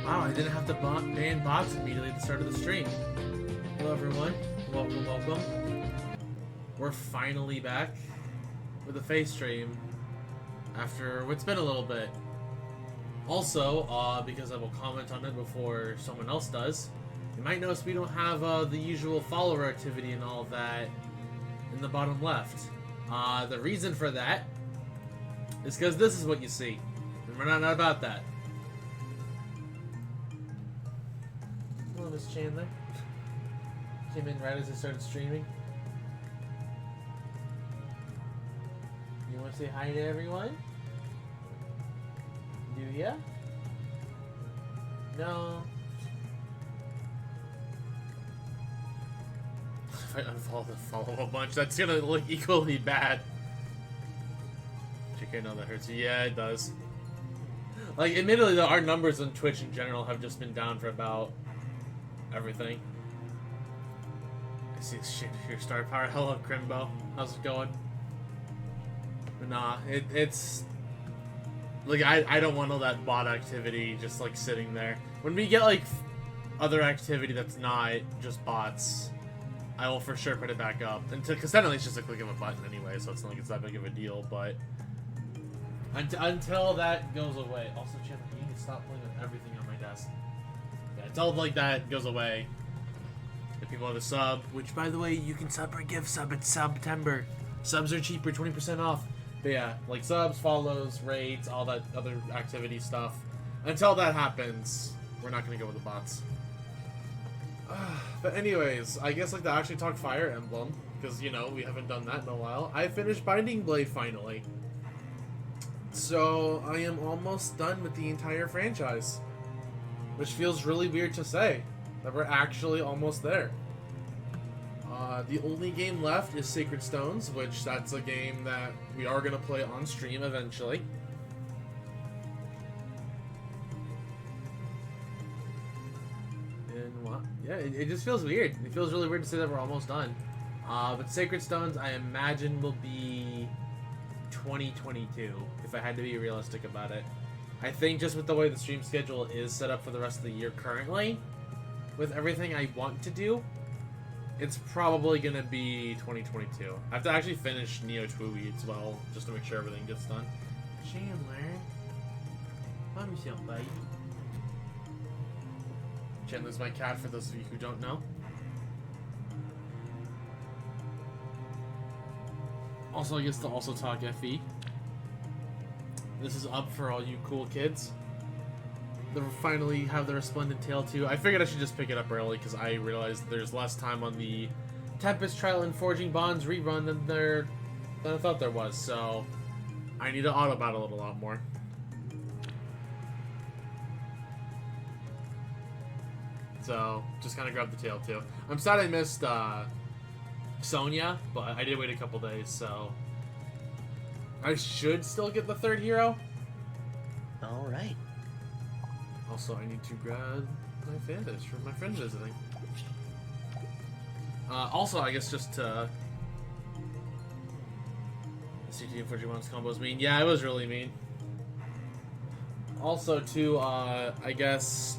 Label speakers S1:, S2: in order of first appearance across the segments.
S1: Wow, I didn't have to ban bots immediately at the start of the stream. Hello everyone, welcome, welcome. We're finally back with a face stream after what's been a little bit. Also, because I will comment on it before someone else does, you might notice we don't have the usual follower activity and all of that in the bottom left. The reason for that is because this is what you see, and we're not about that. Hello, Miss Chandler. Came in right as I started streaming. You want to say hi to everyone? Do ya? No. If I follow a bunch, that's gonna look equally bad. I know that hurts you. Yeah, it does. Like, admittedly, though, our numbers on Twitch in general have just been down for about everything. I see shit here, Star Power. Hello, Crimbo. How's it going? But nah, it's... Like, I don't want all that bot activity just, like, sitting there. When we get, like, other activity that's not just bots, I will for sure put it back up. Because then at least just a click of a button anyway, so it's not like it's that big of a deal, but... Until that goes away. Also, Chandler, you need to stop playing with everything on my desk. Yeah, until, like, that goes away. If people have a sub, which, by the way, you can sub or give sub. It's September. Subs are cheaper, 20% off. But yeah, like subs, follows, raids, all that other activity stuff. Until that happens, we're not going to go with the bots. But anyways, I guess like to actually talk Fire Emblem, because, you know, we haven't done that in a while. I finished Binding Blade finally. So, I am almost done with the entire franchise. Which feels really weird to say, that we're actually almost there. The only game left is Sacred Stones, which that's a game that we are going to play on stream eventually. And what? Yeah, it just feels weird. It feels really weird to say that we're almost done. But Sacred Stones, I imagine, will be 2022, if I had to be realistic about it. I think just with the way the stream schedule is set up for the rest of the year currently, with everything I want to do, it's probably going to be 2022. I have to actually finish Neo Twooey as well, just to make sure everything gets done. Chandler. I'm so baby. Chandler's my cat, for those of you who don't know. Also, I guess to also talk FE. This is up for all you cool kids. They finally have the Resplendent Tale 2. I figured I should just pick it up early because I realized there's less time on the Tempest Trial and Forging Bonds rerun than I thought there was, so I need to auto battle it a lot more. So, just kind of grab the Tale 2. I'm sad I missed Sonya, but I did wait a couple days, so I should still get the third hero.
S2: Alright.
S1: Also, I need to grab my Fantas from my friend visiting. Also, I guess just to... CT and 41's combos mean. Yeah, it was really mean. Also, to, I guess,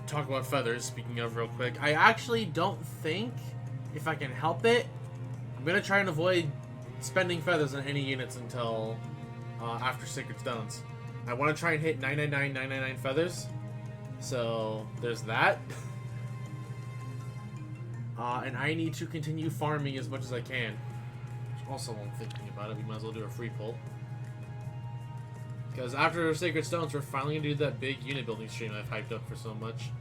S1: talk about feathers, speaking of real quick. I actually don't think, if I can help it, I'm going to try and avoid spending feathers on any units until after Sacred Stones. I want to try and hit 999 feathers. So, there's that. And I need to continue farming as much as I can. Also, while I'm thinking about it, we might as well do a free pull. Because after Sacred Stones, we're finally going to do that big unit building stream I've hyped up for so much.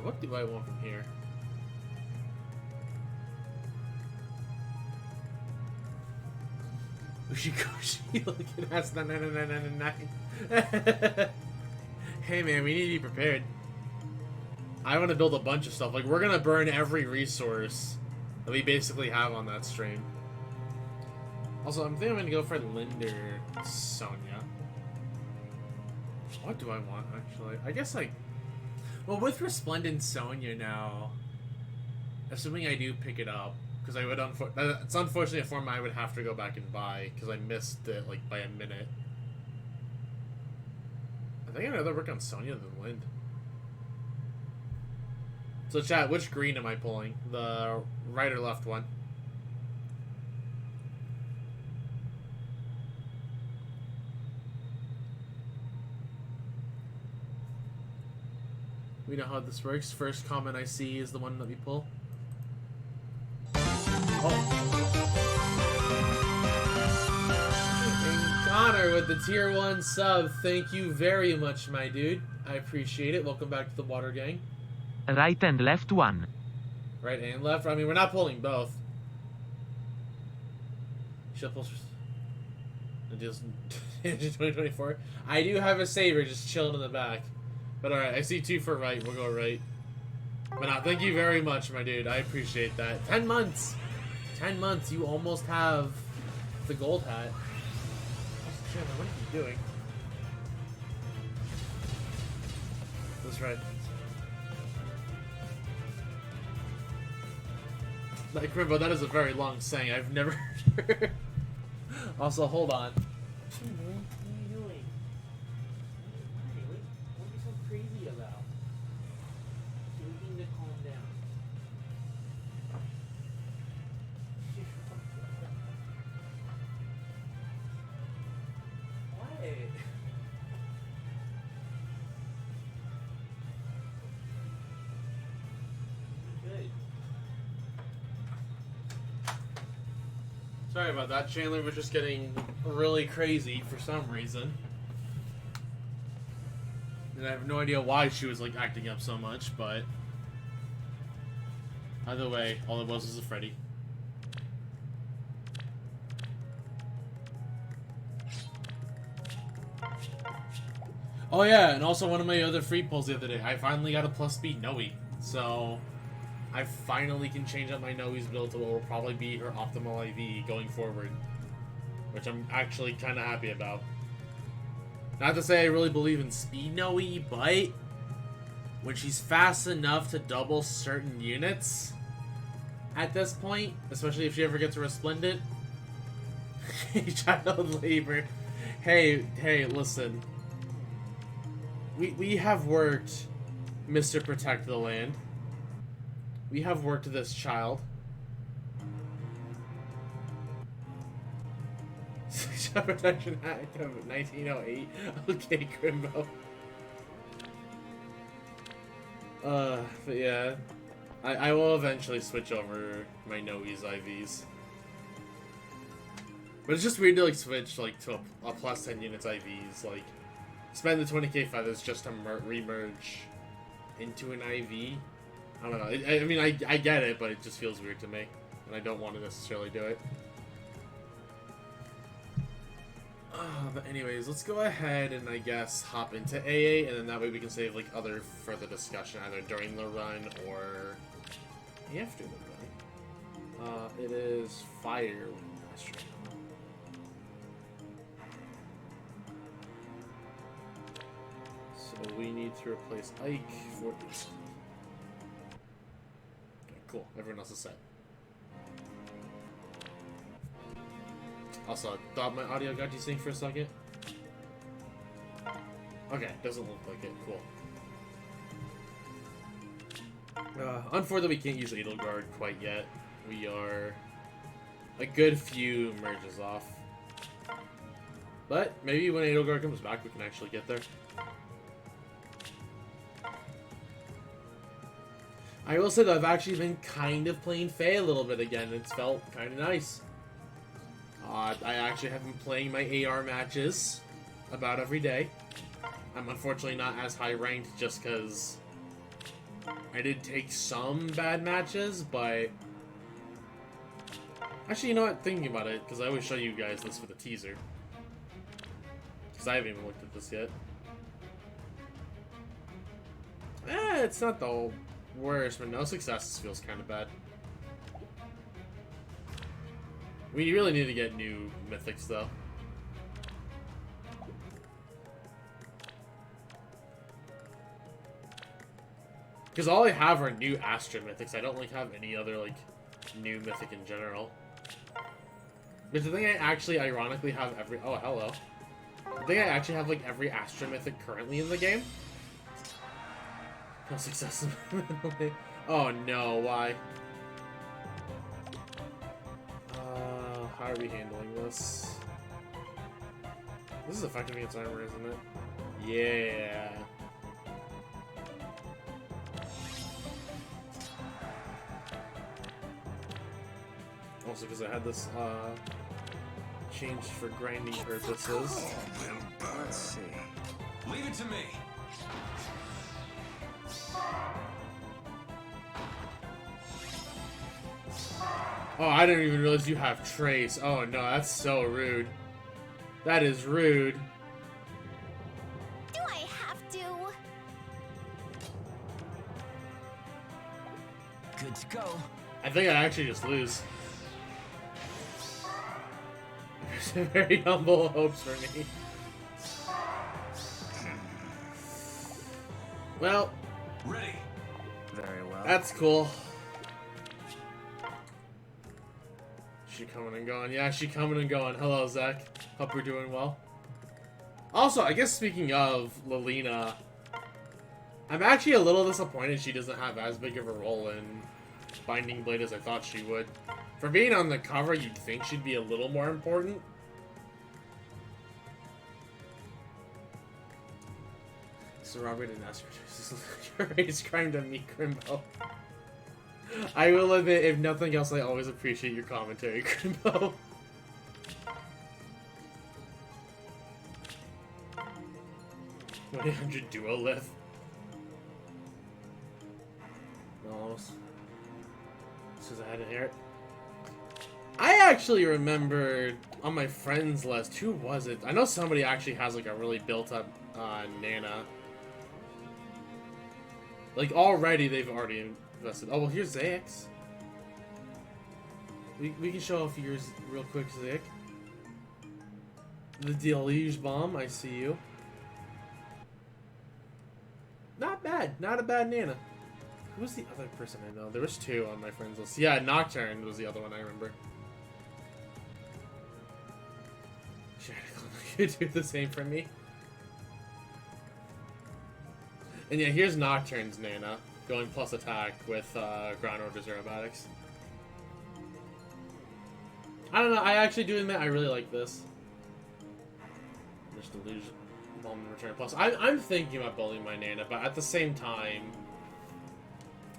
S1: What do I want from here? Ushikoshi looking at 99999. Hey man, we need to be prepared. I want to build a bunch of stuff. Like, we're going to burn every resource that we basically have on that stream. Also, I'm thinking I'm going to go for Linder Sonya. What do I want, actually? I guess, like... Well, with Resplendent Sonya now, assuming I do pick it up, because I would... It's unfortunately a form I would have to go back and buy, because I missed it, like, by a minute. I think I'd rather work on Sonya than Wind. So chat, which green am I pulling? The right or left one? We know how this works. First comment I see is the one that we pull. Oh. And Connor with the tier 1 sub. Thank you very much, my dude. I appreciate it. Welcome back to the Water Gang.
S3: Right and left one.
S1: Right and left. I mean, we're not pulling both. She'll pull. Just 2024. I do have a saver just chilling in the back. But alright, I see 2 for right. We'll go right. But no, thank you very much, my dude. I appreciate that. 10 months! 10 months, you almost have the gold hat. Chandler, what are you doing? That's right. Like, Crimbo, that is a very long saying. I've never heard. Also, hold on. What are you doing? What are you so crazy about? You need to calm down. What? Good. Sorry about that. Chandler was just getting really crazy for some reason. And I have no idea why she was like acting up so much, but either way, all it was a Freddy. Oh yeah, and also one of my other free pulls the other day, I finally got a plus speed Noe. So I finally can change up my Noe's build to what will probably be her optimal IV going forward. Which I'm actually kind of happy about. Not to say I really believe in speed Noe, but when she's fast enough to double certain units at this point, especially if she ever gets resplendent. Child labor. Hey, listen. We have worked, Mr. Protect the Land. We have worked this child. Child Protection Act of 1908. Okay, Grimbo. But yeah. I will eventually switch over my Noe's IVs. But it's just weird to like switch like to a plus 10 units IVs, like spend the 20k feathers just to remerge into an IV. I don't know. I mean, I get it, but it just feels weird to me, and I don't want to necessarily do it. But anyways, let's go ahead and I guess hop into AA, and then that way we can save like other further discussion either during the run or after the run. It is Fire Master. So we need to replace Ike for this. Okay, cool. Everyone else is set. Also, I thought my audio got desynced for a second. Okay, doesn't look like it. Cool. Unfortunately, we can't use Edelgard quite yet. We are a good few merges off. But maybe when Edelgard comes back, we can actually get there. I will say that I've actually been kind of playing Faye a little bit again. It's felt kind of nice. I actually have been playing my AR matches about every day. I'm unfortunately not as high ranked just because I did take some bad matches, but actually, you know what? Thinking about it, because I always show you guys this for the teaser. Because I haven't even looked at this yet. It's not the worst, but no successes feels kind of bad. We really need to get new mythics, though. Because all I have are new Astra mythics. I don't like have any other like new mythic in general. But the thing I actually ironically have every... Oh, hello. I think I actually have like every Astro Mythic currently in the game. No success. Oh no, why? How are we handling this? This is effective against armor, isn't it? Yeah. Also, because I had this changed for grinding purposes.
S4: Let's see. Leave it to me.
S1: Oh, I didn't even realize you have trace. Oh no, that's so rude. That is rude.
S5: Do I have to?
S4: Good to go.
S1: I think I actually just lose. There's very humble hopes for me. Well,
S4: Ready. Very well.
S1: that's cool. She coming and going. Yeah, she coming and going. Hello, Zach. Hope you're doing well. Also, I guess speaking of Lilina, I'm actually a little disappointed she doesn't have as big of a role in Binding Blade as I thought she would. For being on the cover, you'd think she'd be a little more important. So Robert and Esther, your race crime to me, Crimbo. I will admit, if nothing else, I always appreciate your commentary, Crimbo. $100 duolith. Almost. Since I had to hear it. I actually remembered on my friends list, who was it? I know somebody actually has like a really built up Nana. Like already, they've already invested. Oh well, here's Zax. We can show off yours real quick, Zack. The Deluge Bomb, I see you. Not bad, not a bad Nana. Who was the other person I know? There was two on my friends list. Yeah, Nocturne was the other one I remember. You do the same for me. And yeah, here's Nocturne's Nana, going plus attack with ground orders aerobatics. I don't know, I actually do admit I really like this. Just Deluge Bomb and Return Plus. I'm thinking about building my Nana, but at the same time,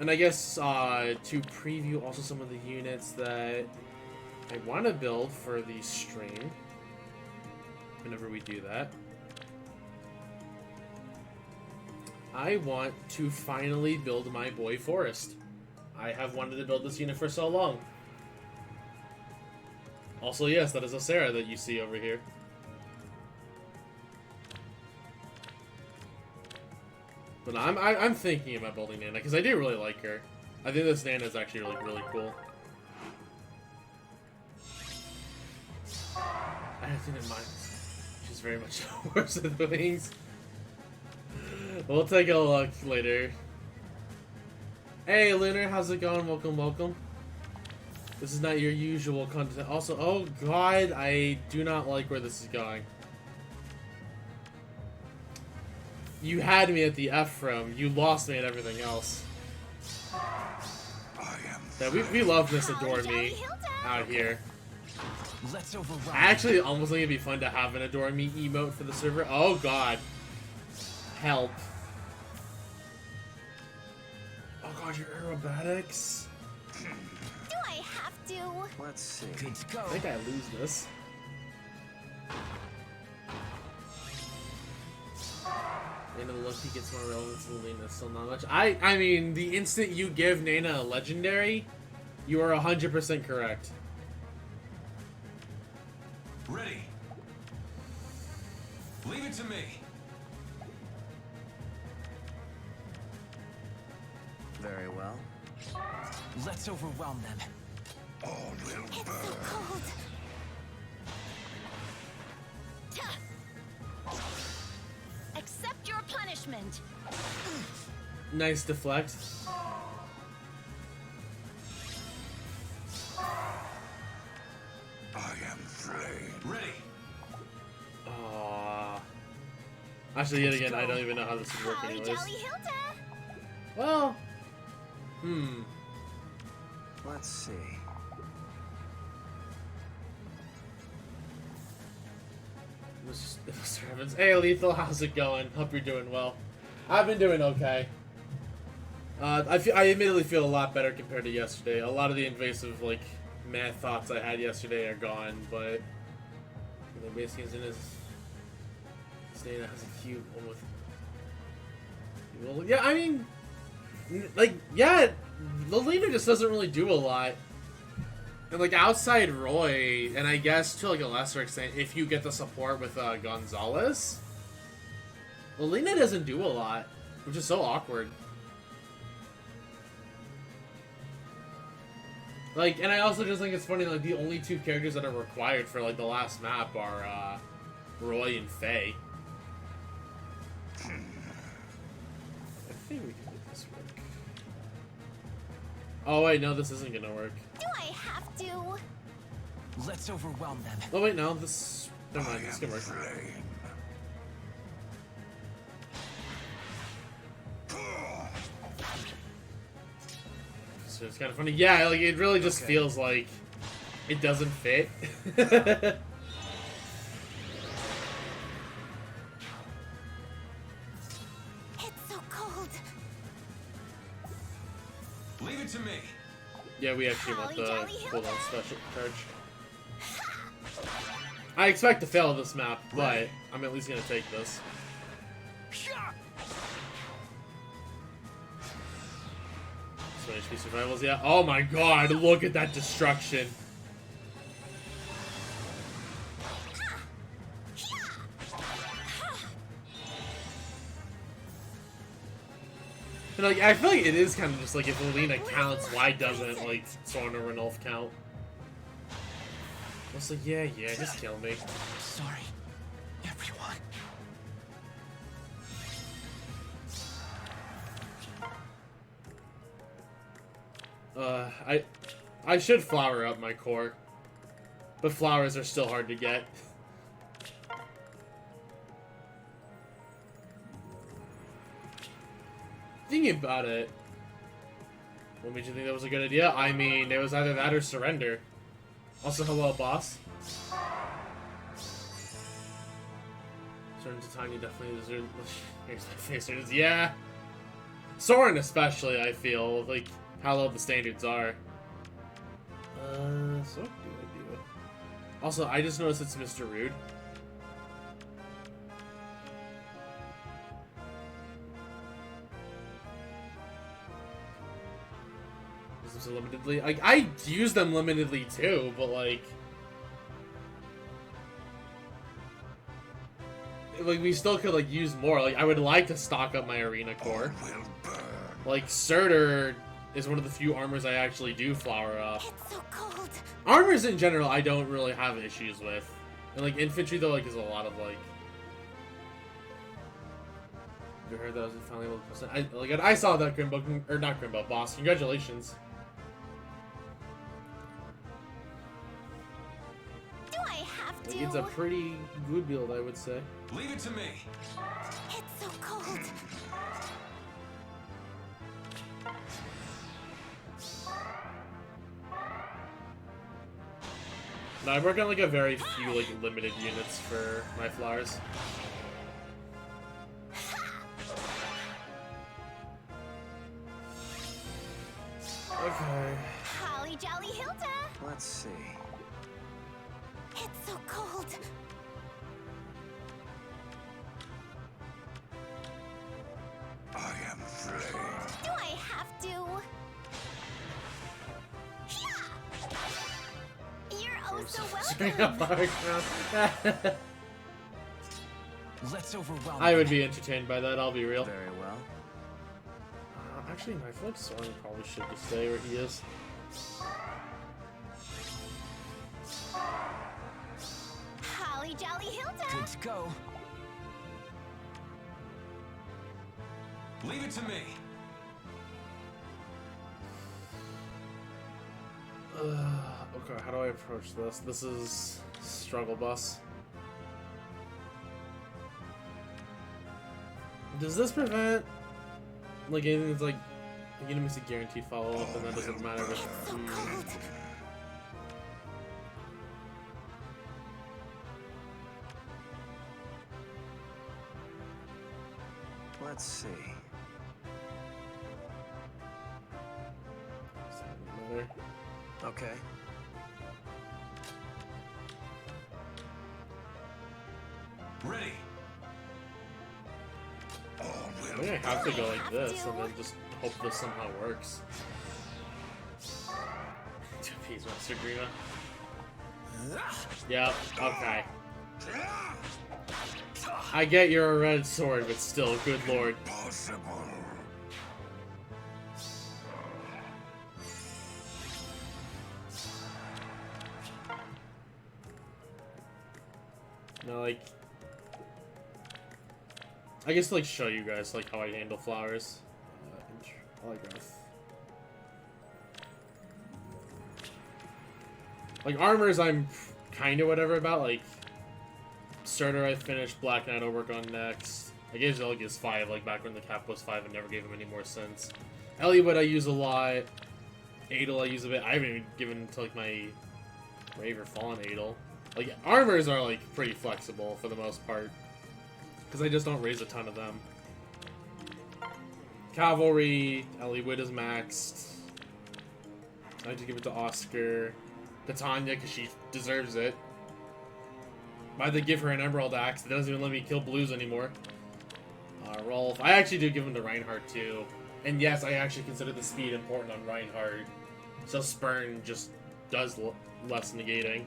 S1: and I guess to preview also some of the units that I want to build for the stream, whenever we do that. I want to finally build my boy Forest. I have wanted to build this unit for so long. Also, yes, that is a Sarah that you see over here. But I'm thinking about building Nana because I do really like her. I think this Nana is actually really cool. I didn't mind. She's very much worse than the wings. We'll take a look later. Hey, Lunar, how's it going? Welcome, welcome. This is not your usual content. Also, oh god, I do not like where this is going. You had me at the F from. You lost me at everything else. Yeah, we love Miss Adore Me out here.
S4: Let's override.
S1: I actually almost think it'd be fun to have an Adore Me emote for the server. Oh god. Help. Oh god, your aerobatics.
S5: Do I have to?
S4: Let's see. Good to go.
S1: I think I lose this. Nana Loki gets more relevance than Lina, still not much. I mean, the instant you give Nana a legendary, you are 100% correct.
S4: Ready. Leave it to me. Very well. Let's overwhelm them.
S5: All will burn. It's so cold. Accept your punishment.
S1: Nice deflect.
S4: I am flame. Ready.
S1: Aww. Actually, yet again, I don't even know how this would work
S5: Holly
S1: anyways.
S5: Jolly Hilda!
S1: Well,
S4: Let's see.
S1: Mr. Evans. Hey, Lethal, how's it going? Hope you're doing well. I've been doing okay. I admittedly feel a lot better compared to yesterday. A lot of the invasive, like, mad thoughts I had yesterday are gone, but the basically is in his state has a cute one with. Well, yeah, I mean, like, yeah, Lolita just doesn't really do a lot. And, like, outside Roy, and I guess to, like, a lesser extent, if you get the support with Gonzalez, Lolita doesn't do a lot, which is so awkward. Like, and I also just think it's funny, like, the only two characters that are required for, like, the last map are, Roy and Faye. I think we can make this work. Oh, wait, no, this isn't gonna work.
S5: Do I have to?
S4: Let's overwhelm them.
S1: Oh, wait, no, this... Never mind, this can work. So it's kind of funny. Yeah, like, it really just feels like it doesn't fit.
S5: It's so cold.
S4: Leave it to me.
S1: Yeah, we actually want the
S5: Holly Jolly
S1: cooldown
S5: Hilda.
S1: special charge. I expect to fail this map, but I'm at least gonna take this. So HP survivals, yeah. Oh my god, look at that destruction. And like, I feel like it is kind of just like if Alina counts, why doesn't like Sorn or Ranulf count? I was like, yeah, just kill me.
S4: Sorry, everyone.
S1: I should flower up my core, but flowers are still hard to get. Thinking about it, what made you think that was a good idea? I mean, it was either that or surrender. Also, hello, boss. Soren's a tiny, definitely deserves. Here's my face. Yeah. Soren, especially, I feel like how low the standards are. So what do I do? Also, I just noticed it's Mr. Rude. Use them limitedly. Like, I use them limitedly too, but like we still could like use more. Like, I would like to stock up my arena core. Like, Surtur is one of the few armors I actually do flower up.
S5: It's so cold.
S1: Armors in general, I don't really have issues with. And like infantry though, like is a lot of like. You heard that I was finally able to percent. I saw that Grimbo, or not Grimbo, boss. Congratulations.
S5: Do I have to?
S1: Like, it's a pretty good build, I would say.
S4: Leave it to me.
S5: It's so cold.
S1: No, I work on like a very few like limited units for my flowers. Okay.
S5: Holly Jolly Hilda.
S4: Let's see.
S5: It's so cold.
S6: I am flame.
S5: Do I have to? You're oh so
S1: String up
S5: welcome.
S1: fire crown.
S4: Let's overwhelm
S1: I would
S4: them.
S1: be entertained by that, I'll be real.
S4: Very well.
S1: Actually, I feel like Soren probably should just stay where he is.
S5: Holly Jolly Hilda.
S4: Good to go. Leave it to me.
S1: Okay, how do I approach this? This is struggle bus. Does this prevent like anything that's like you're gonna miss a guaranteed follow-up and that doesn't matter which
S4: Let's see.
S1: doesn't matter.
S4: Okay. Ready.
S6: All
S1: I
S6: will
S1: think I have to go like this and then just hope this somehow works. 2 piece Master Grima. Yep, okay. I get you're a red sword, but still, good lord.
S6: possible.
S1: No, like, I guess to, like, show you guys like how I handle flowers. I like Earth. Like armors, I'm kind of whatever about. Like starter, I finished. Black Knight, I'll work on next. I gave Zelgius 5, like back when the cap was 5, and never gave him any more since. Eliwood I use a lot. Adel I use a bit. I haven't even given to like my Brave or Fallen Adel. Like armors are like pretty flexible for the most part, because I just don't raise a ton of them. Cavalry, Eliwood is maxed. I like to give it to Oscar. Titania, because she deserves it. I had to give her an Emerald Axe. It doesn't even let me kill blues anymore. Rolf. I actually do give him to Reinhardt too. And yes, I actually consider the speed important on Reinhardt. So Spurn just does less negating.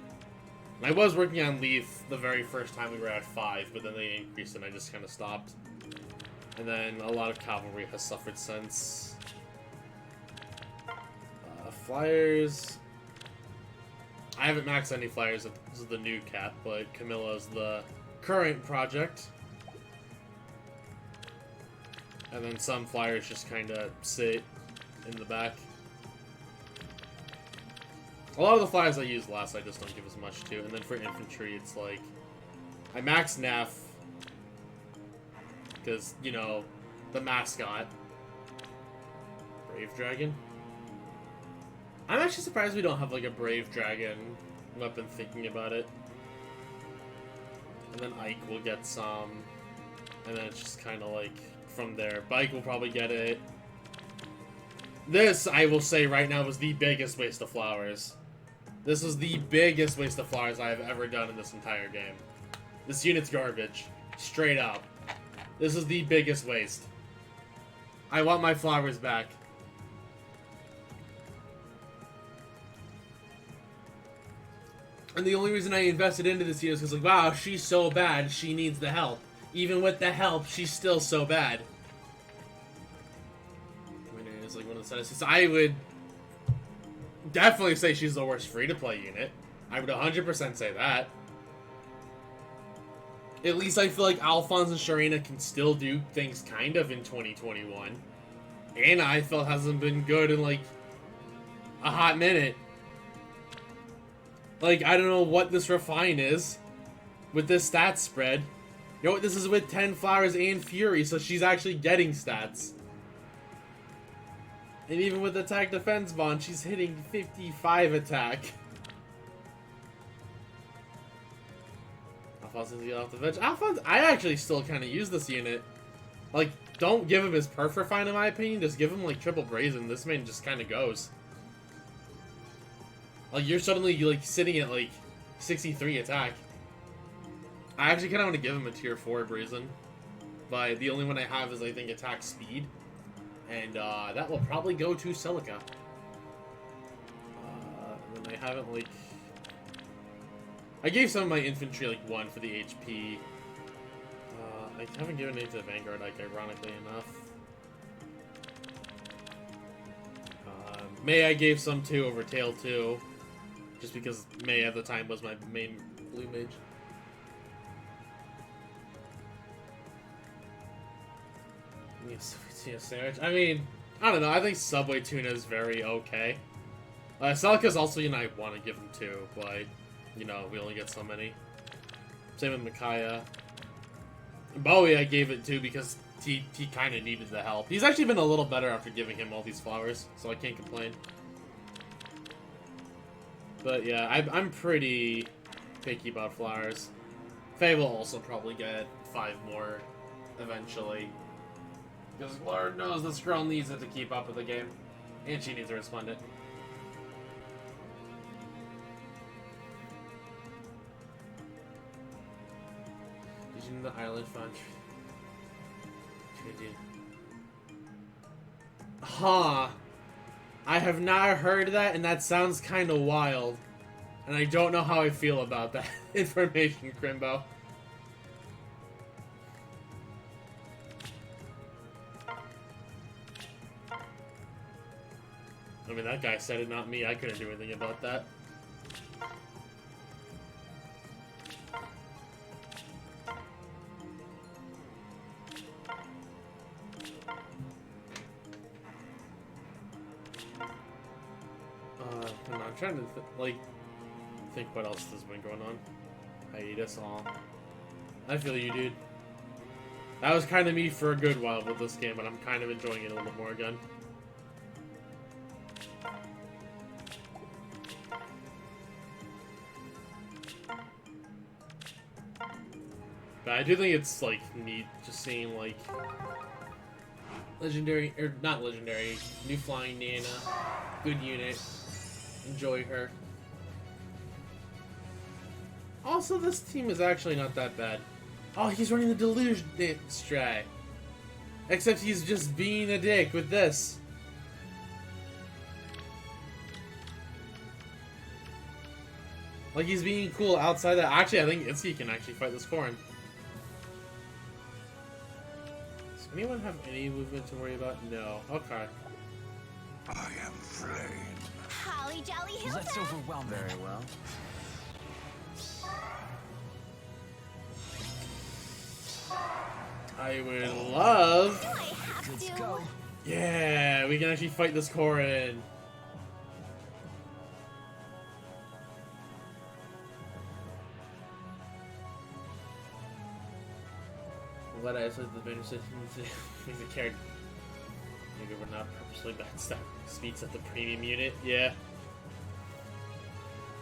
S1: I was working on Leaf the very first time we were at 5, but then they increased and I just kind of stopped. And then a lot of Cavalry has suffered since. Flyers. I haven't maxed any flyers. This is the new cap, but Camilla's the current project. And then some flyers just kind of sit in the back. A lot of the flyers I use last, I just don't give as much to. And then for infantry, it's like I max Naf because, you know, the mascot. Brave Dragon. I'm actually surprised we don't have like a Brave Dragon weapon thinking about it. And then Ike will get some. And then it's just kind of like from there. Bike will probably get it. This, I will say right now, was the biggest waste of flowers. This was the biggest waste of flowers I have ever done in this entire game. This unit's garbage. Straight up. This is the biggest waste. I want my flowers back. And the only reason I invested into this unit is because, like, wow, she's so bad, she needs the help. Even with the help, she's still so bad. Winner is like one of the saddest. I would definitely say she's the worst free-to-play unit. I would 100% say that. At least I feel like Alphonse and Sharina can still do things kind of in 2021. And I felt hasn't been good in, like, a hot minute. Like, I don't know what this refine is with this stat spread. You know what? This is with 10 flowers and Fury, so she's actually getting stats. And even with attack defense bond, she's hitting 55 attack. Alphonse needs to get off the bench. Alphonse, I actually still kind of use this unit. Like, don't give him his perf refine in my opinion. Just give him like triple brazen. This man just kind of goes. Like, you're suddenly, like, sitting at, like, 63 attack. I actually kind of want to give him a tier 4 Brazen. But the only one I have is, I think, attack speed. And, that will probably go to Celica. And then I haven't, like... I gave some of my infantry, like, 1 for the HP. I haven't given any to the Vanguard, like, ironically enough. May I gave some to over Tail 2. Just because May at the time was my main blue mage. Sandwich. I mean, I don't know. I think Subway Tuna is very okay. Celica's also, you know, I want to give him to, but, you know, we only get so many. Same with Micaiah. Bowie I gave it to because he kind of needed the help. He's actually been a little better after giving him all these flowers, so I can't complain. But yeah, I'm pretty picky about flowers. Faye will also probably get 5 more eventually. Because Lord knows this girl needs it to keep up with the game. And she needs a Resplendent. Did you know the island found... Huh. I have not heard that, and that sounds kind of wild. And I don't know how I feel about that information, Crimbo. I mean, that guy said it, not me. I couldn't do anything about that. I'm trying to, think what else has been going on. Hiatus, all. I feel you, dude. That was kind of me for a good while with this game, but I'm kind of enjoying it a little more again. But I do think it's, neat just seeing, legendary, or not legendary, new flying Nana, good unit, enjoy her. Also, this team is actually not that bad. Oh, he's running the deluge strat. Except he's just being a dick with this. Like, he's being cool outside that. Actually, I think Itsuki can actually fight this Corrin. Does anyone have any movement to worry about? No. Okay.
S6: I am flame.
S5: Holly Jolly Hilda.
S4: Let's overwhelm them. Very well.
S1: I would love...
S5: Do I have
S4: Good
S5: to?
S4: to go.
S1: Yeah, we can actually fight this Corrin. What I said the banner said he's a character. Maybe we're not purposely backstab speeds at the premium unit. Yeah.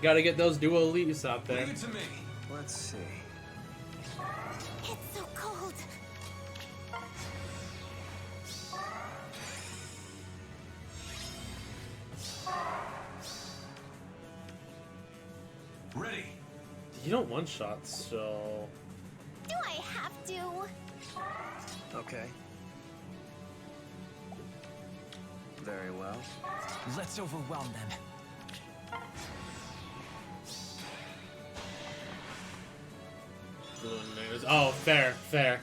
S1: Gotta get those duo elites out there.
S4: Leave it to me. Let's see.
S5: It's so cold.
S4: Ready.
S1: You don't one shot, so.
S5: Do I have to?
S4: Okay. Very well. Let's overwhelm them.
S1: Oh, fair, fair.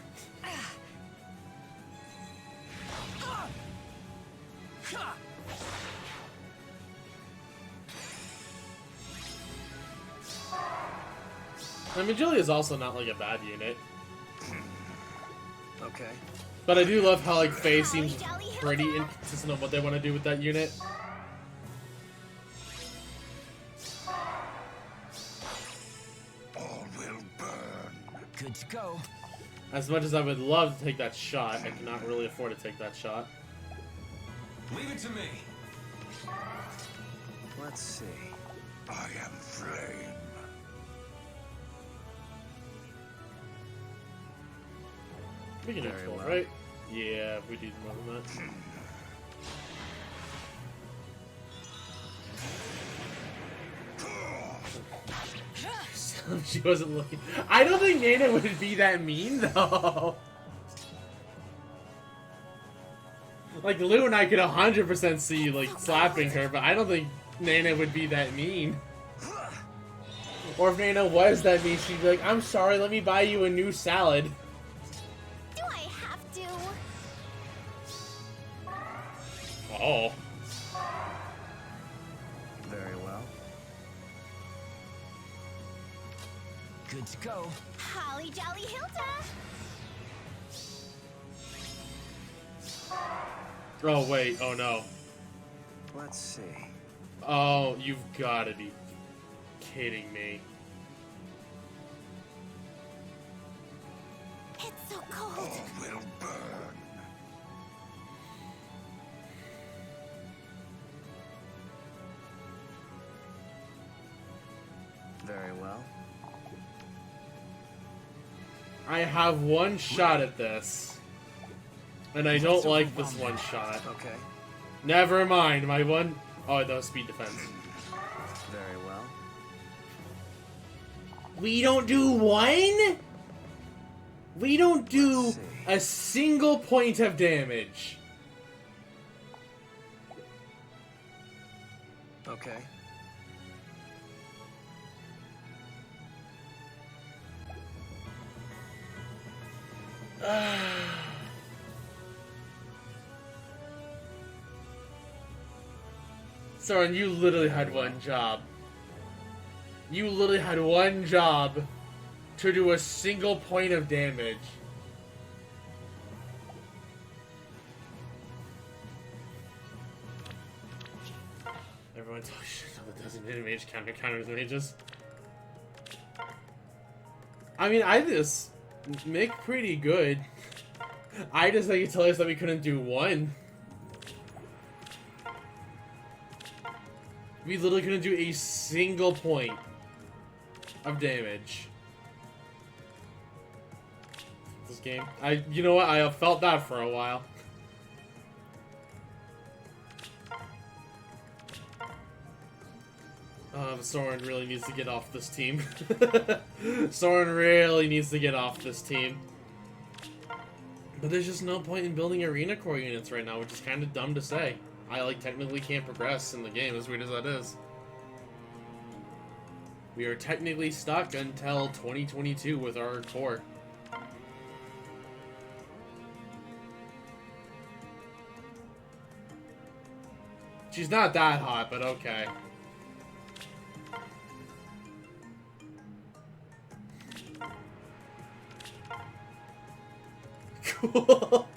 S1: I mean, Julie is also not like a bad unit.
S4: Okay.
S1: But I do love how Faye seems pretty inconsistent on what they want to do with that unit.
S6: All will burn.
S4: Good to go.
S1: As much as I would love to take that shot, I cannot really afford to take that shot.
S4: Leave it to me. Let's see.
S6: I am flame.
S1: We can do
S4: Very
S1: 12,
S4: well.
S1: right? Yeah, we do more than that. She wasn't looking. I don't think Nana would be that mean, though. Like, Lou and I could 100% see, slapping her, but I don't think Nana would be that mean. Or if Nana was that mean, she'd be like, I'm sorry, let me buy you a new salad.
S5: Do I have to?
S1: Oh.
S4: Very well. Good to go.
S5: Holly Jolly Hilda.
S1: Oh, wait. Oh, no.
S4: Let's see.
S1: Oh, you've gotta be kidding me.
S5: It's It's so cold.
S6: All will burn.
S4: Very well.
S1: I have one shot at this. And I don't like this one shot.
S4: Okay.
S1: Never mind, my one... Oh, that was speed defense.
S4: Very well.
S1: We don't do one? We don't do
S4: Let's see.
S1: a single point of damage.
S4: Okay.
S1: Soren, you literally had one job. You literally had one job to do a single point of damage. Everyone talks shit about the designated mage counters mages. I mean, I just make pretty good. I just like you tell us that we couldn't do one. We literally couldn't do a single point of damage. This game. You know what? I felt that for a while. Soren really needs to get off this team. Soren really needs to get off this team. But there's just no point in building arena core units right now, which is kind of dumb to say. I, like, technically can't progress in the game, as weird as that is. We are technically stuck until 2022 with our core. She's not that hot, but okay. Cool.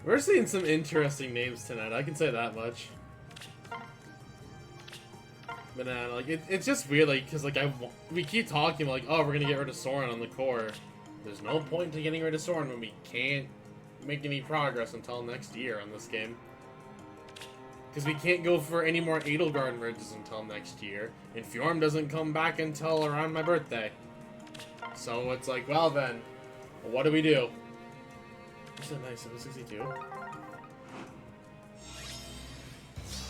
S1: We're seeing some interesting names tonight, I can say that much. Banana, like, it's just weird, like, because, like, we keep talking, like, oh, we're gonna get rid of Soren on the core. There's no point to getting rid of Soren when we can't make any progress until next year on this game. Because we can't go for any more Edelgard merges until next year, and Fjorm doesn't come back until around my birthday. So it's like, well then, what do we do? What's that nice, 762?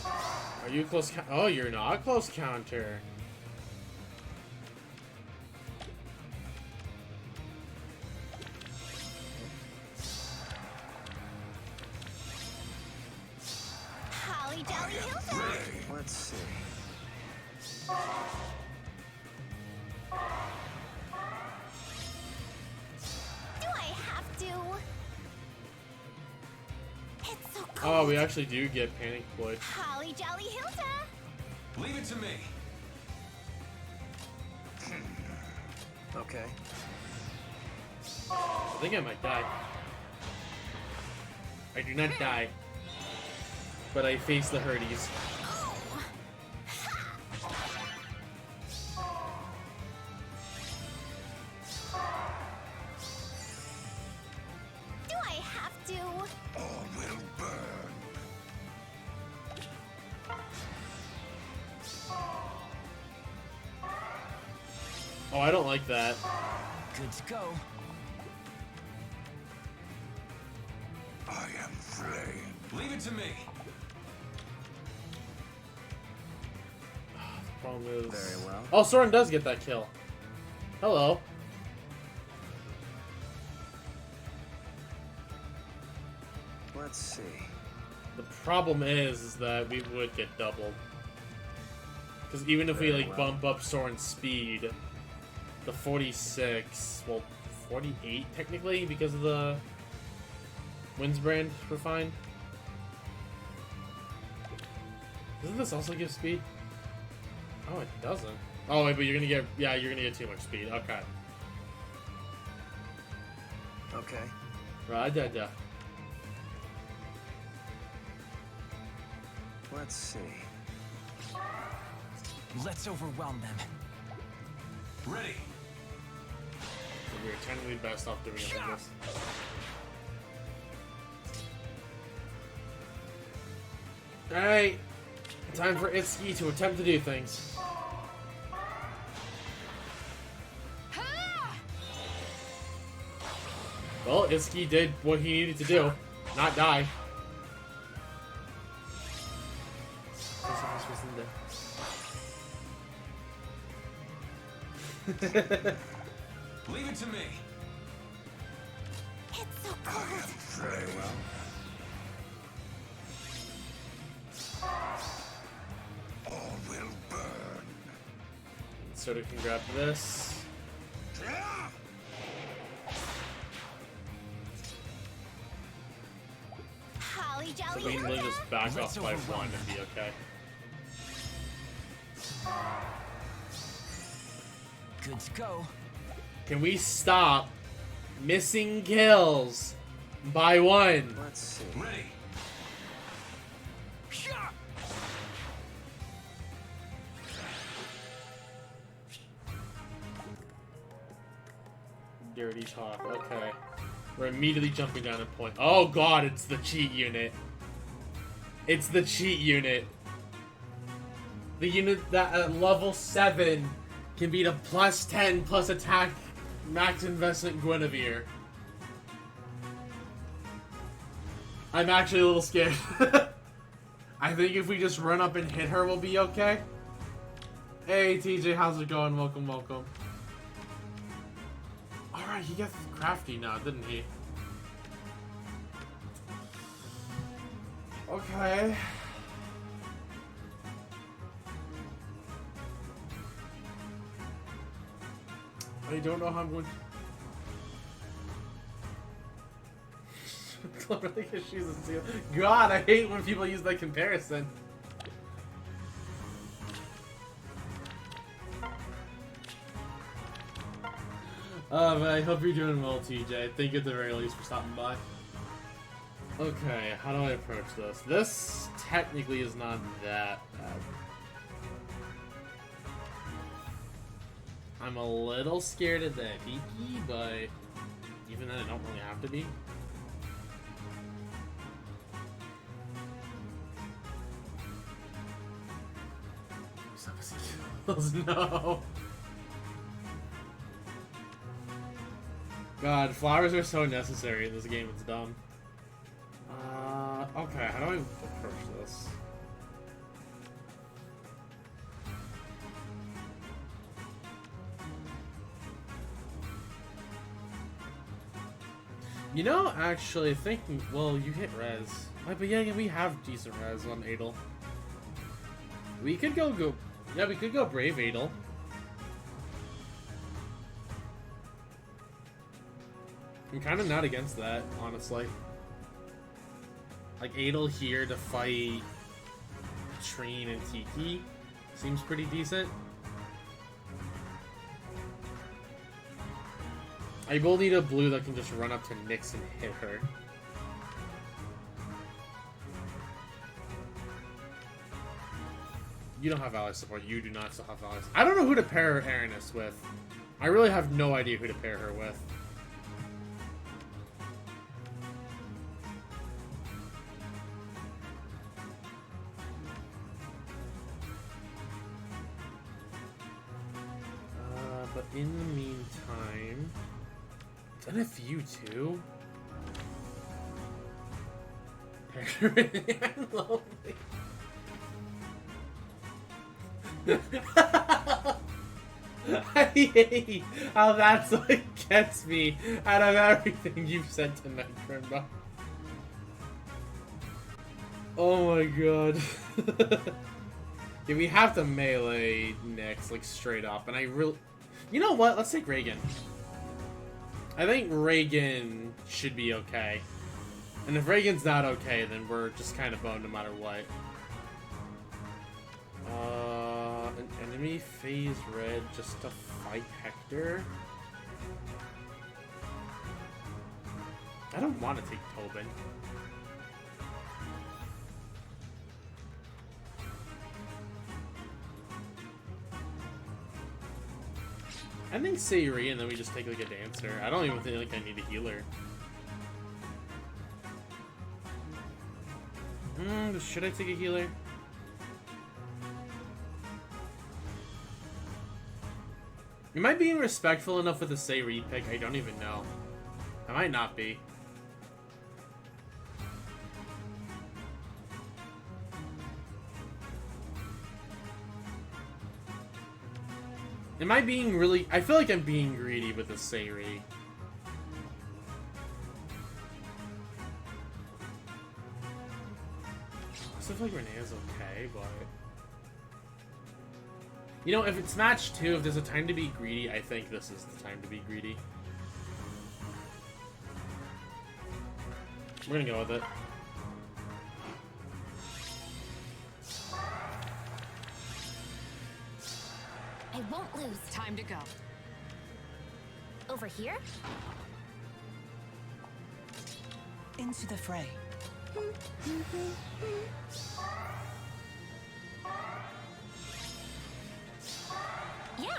S1: Are you close oh, you're not a close counter.
S5: Holly Jolly Hilda.
S4: Let's see.
S5: Do I have to? It's so cold.
S1: Oh, we actually do get panic deployed.
S5: Holly Jolly Hilda.
S4: Leave it to me. Okay.
S1: I think I might die. I do not die. But I face the Hurdies.
S5: Do I have to?
S6: All will burn.
S1: Oh, I don't like that.
S4: Good to go.
S6: I am flame.
S4: Leave it to me.
S1: The problem is...
S4: Very well.
S1: Oh, Soren does get that kill. Hello.
S4: Let's see.
S1: The problem is that we would get doubled. Because even if we,
S4: Very
S1: like,
S4: well.
S1: bump up Soren's speed, the 46, well, 48 technically, because of the Windsbrand refine. Doesn't this also give speed? Oh, it doesn't. Oh, wait, but you're gonna get, yeah, you're gonna get too much speed. Okay.
S4: Okay.
S1: Right,
S4: Let's see. Let's overwhelm them. Ready.
S1: So we were technically best off doing it like this. Alright. Time for Itsuki to attempt to do things. Well, Itsuki did what he needed to do. Not die.
S4: Leave it to me.
S5: It's so
S6: I
S5: cold.
S6: am flame. All will burn.
S1: So we can grab this.
S5: Holly
S1: So
S5: Jolly
S1: we can
S5: Hilton.
S1: just back
S4: Let's
S1: off by
S4: overwhelm
S1: one
S4: them.
S1: and be okay.
S4: Good to go.
S1: Can we stop missing kills by one?
S4: Let's see. Ready.
S1: Dirty talk. Okay. We're immediately jumping down a point. Oh god, it's the cheat unit. It's the cheat unit. The unit that at level 7 can beat a plus 10 plus attack max investment Guinevere. I'm actually a little scared. I think if we just run up and hit her, we'll be okay. Hey TJ, how's it going? Welcome, welcome. Alright, he got crafty now, didn't he? Okay. I don't know how I'm going to... Cleverly because she's a seal. God, I hate when people use that comparison. But I hope you're doing well, TJ. Thank you at the very least for stopping by. Okay, how do I approach this? This technically is not that bad. I'm a little scared of the Hiki, but even then I don't really have to be. No. God, flowers are so necessary in this game, it's dumb. Okay, how do I approach this? You know, actually, thinking, well, you hit res. But yeah, we have decent res on Adel. We could go, yeah, we could go Brave Adel. I'm kind of not against that, honestly. Like, Adel here to fight Trine and Tiki seems pretty decent. I will need a blue that can just run up to Nyx and hit her. You don't have ally support. You do not still have allies. I don't know who to pair Aranis with. I really have no idea who to pair her with. But in the meantime... Done a few too? I'm lonely. I hate how that's what gets me out of everything you've said tonight, Trimba. Oh my god. Yeah, we have to melee next, like straight up, and I really... You know what? Let's take Reagan. I think Reagan should be okay. And if Reagan's not okay, then we're just kind of boned no matter what. An enemy phase red just to fight Hector? I don't want to take Tobin. I think Sayuri, and then we just take like a dancer. I don't even think like I need a healer. Should I take a healer? Am I being respectful enough with the Sayuri pick? I don't even know. I might not be. Am I being really... I feel like I'm being greedy with the Sayuri. I still feel like Renee's okay, but... You know, if it's match 2, if there's a time to be greedy, I think this is the time to be greedy. We're gonna go with it.
S5: I won't lose.
S7: Time to go.
S5: Over here?
S7: Into the fray.
S5: Yeah.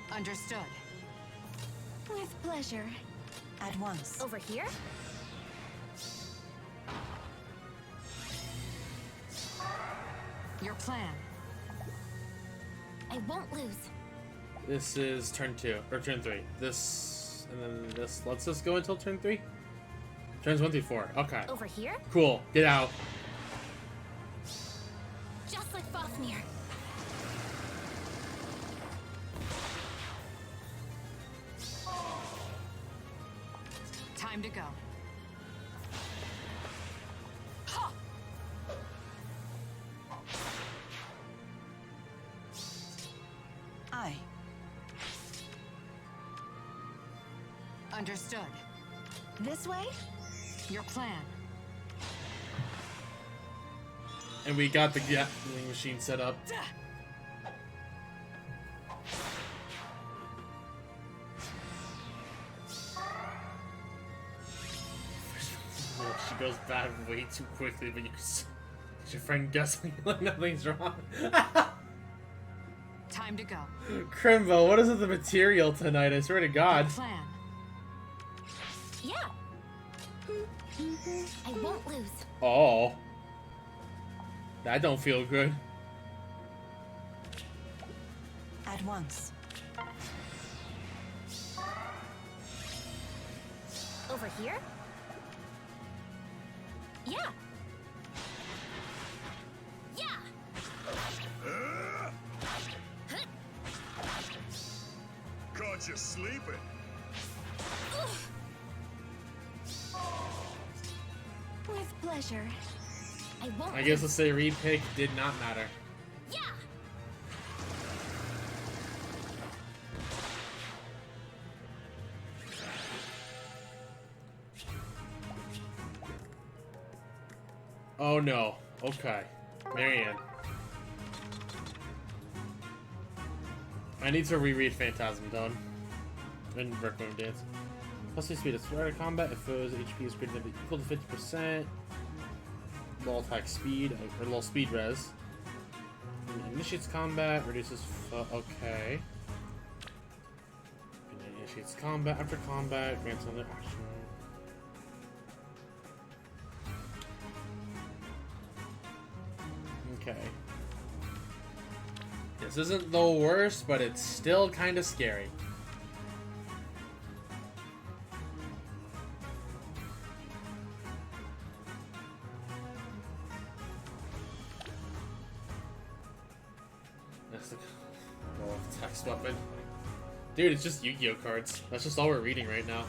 S7: Understood.
S5: With pleasure.
S7: At once.
S5: Over here?
S7: Your plan.
S5: I won't lose.
S1: This is turn 2, or turn 3. This, and then this lets us go until turn 3? Turns 1 through 4, okay.
S5: Over here?
S1: Cool, get out.
S5: Just like Fafnir.
S7: Time to go. Aye. Understood.
S5: This way?
S7: Your plan.
S1: And we got the Gatling machine set up. She goes bad way too quickly, but you can see your friend guessing like nothing's wrong.
S7: Time to go.
S1: Crimbo, what is with the material tonight? I swear to God.
S7: Your plan.
S5: Yeah. I won't lose.
S1: Oh. That don't feel good.
S7: At once.
S5: Over here? Yeah. Yeah.
S6: Caught you sleeping.
S5: With pleasure. I won't.
S1: I guess the Sayuri pick did not matter.
S5: Yeah.
S1: Oh no. Okay. Marianne. I need to reread Phantasm Tone. And Requiem Dance. Plus 2 speed of starter combat if foes HP is greater than equal to 50%. Low attack speed, or low speed res. And initiates combat, reduces. Okay. And initiates combat after combat, grants another action. Okay. This isn't the worst, but it's still kind of scary. That's the text weapon. Dude, it's just Yu-Gi-Oh cards. That's just all we're reading right now.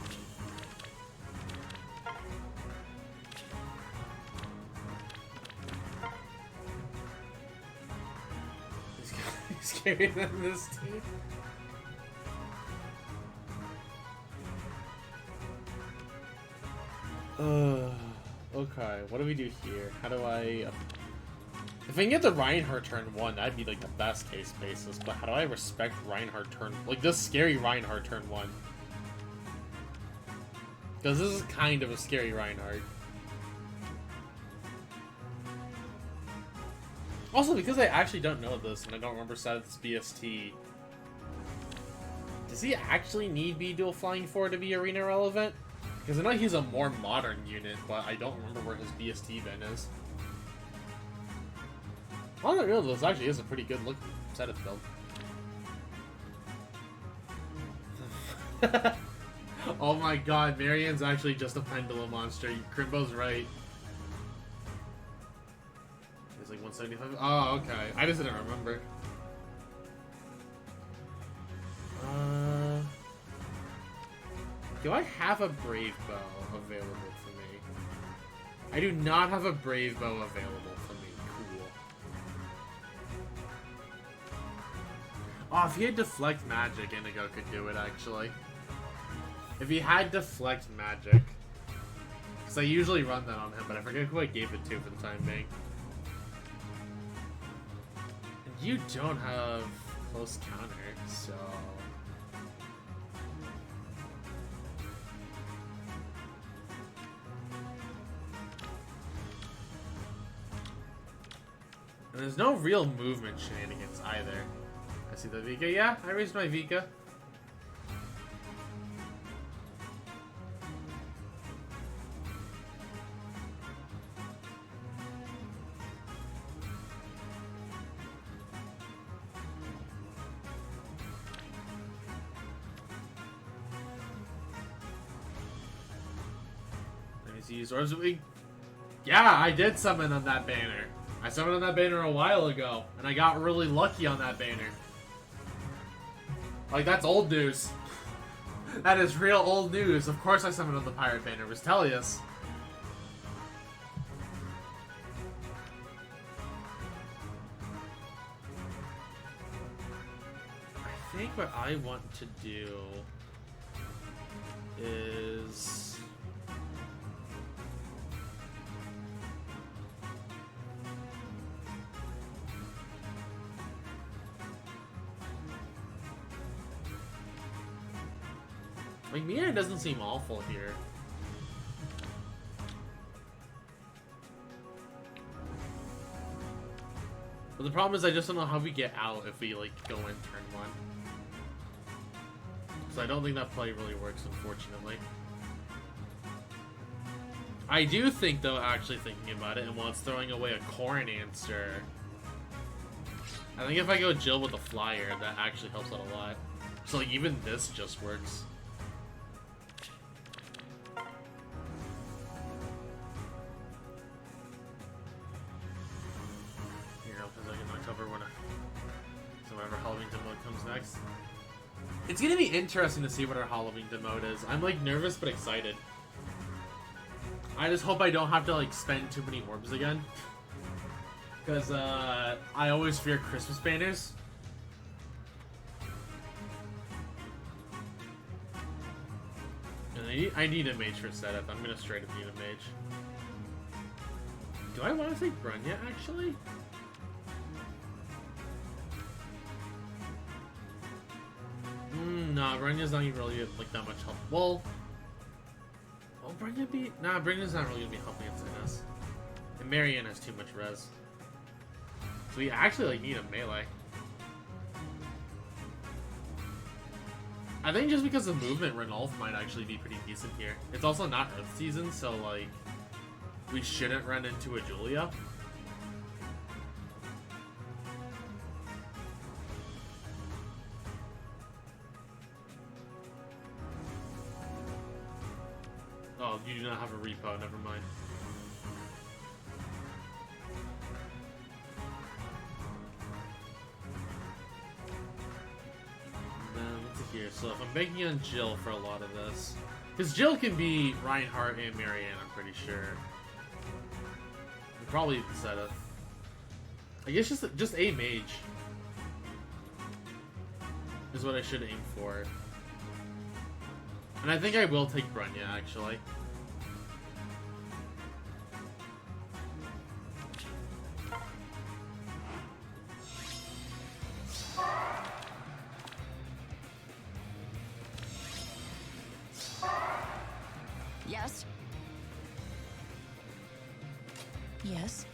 S1: He's scarier than this dude. Okay, what do we do here? How do I... If I can get the Reinhardt turn 1, that'd be like the best case basis, but how do I respect Reinhardt turn... Like, this scary Reinhardt turn 1? Because this is kind of a scary Reinhardt. Also, because I actually don't know this, and I don't remember Seth's BST, does he actually need B dual flying 4 to be arena relevant? Because I know he's a more modern unit, but I don't remember where his BST bin is. On the real, this actually is a pretty good looking set of build. Oh my god, Marianne's actually just a pendulum monster. Crimbo's right. It's like 175. Oh, okay. I just didn't remember. Do I have a Brave Bow available for me? I do not have a Brave Bow available for me. Cool. Oh, if he had Deflect Magic, Inigo could do it, actually. If he had Deflect Magic. Because I usually run that on him, but I forget who I gave it to for the time being. And you don't have close counter, so... And there's no real movement shenanigans either. I see the Vika. Yeah, I raised my Vika. Let me see his orbs. Yeah, I did summon on that banner. I summoned on that banner a while ago, and I got really lucky on that banner. Like, that's old news. That is real old news. Of course I summoned on the pirate banner, Vistelius. I think what I want to do is... Like, Mia doesn't seem awful here. But the problem is I just don't know how we get out if we, like, go in turn 1. So I don't think that play really works, unfortunately. I do think, though, actually thinking about it, and while it's throwing away a Corn answer, I think if I go Jill with a Flyer, that actually helps out a lot. So, like, even this just works. Next. It's gonna be interesting to see what our Halloween demote is. I'm like nervous but excited. I just hope I don't have to like spend too many orbs again. Because I always fear Christmas banners. And I need a mage for setup. I'm gonna straight up need a mage. Do I want to take Brunya actually? Nah, Brunya's not even really like that much help. Well, Brunya be? Nah, Brunya's not really gonna be helping against us. And Marianne has too much res. So we actually like need a melee. I think just because of movement, Renolf might actually be pretty decent here. It's also not Earth season, so like we shouldn't run into a Julia. Oh, you do not have a repo, never mind. And then, let's see here. So if I'm banking on Jill for a lot of this, because Jill can be Reinhardt and Marianne, I'm pretty sure. And probably the setup. I guess just a mage is what I should aim for. And I think I will take Brunya, actually.
S7: Yes.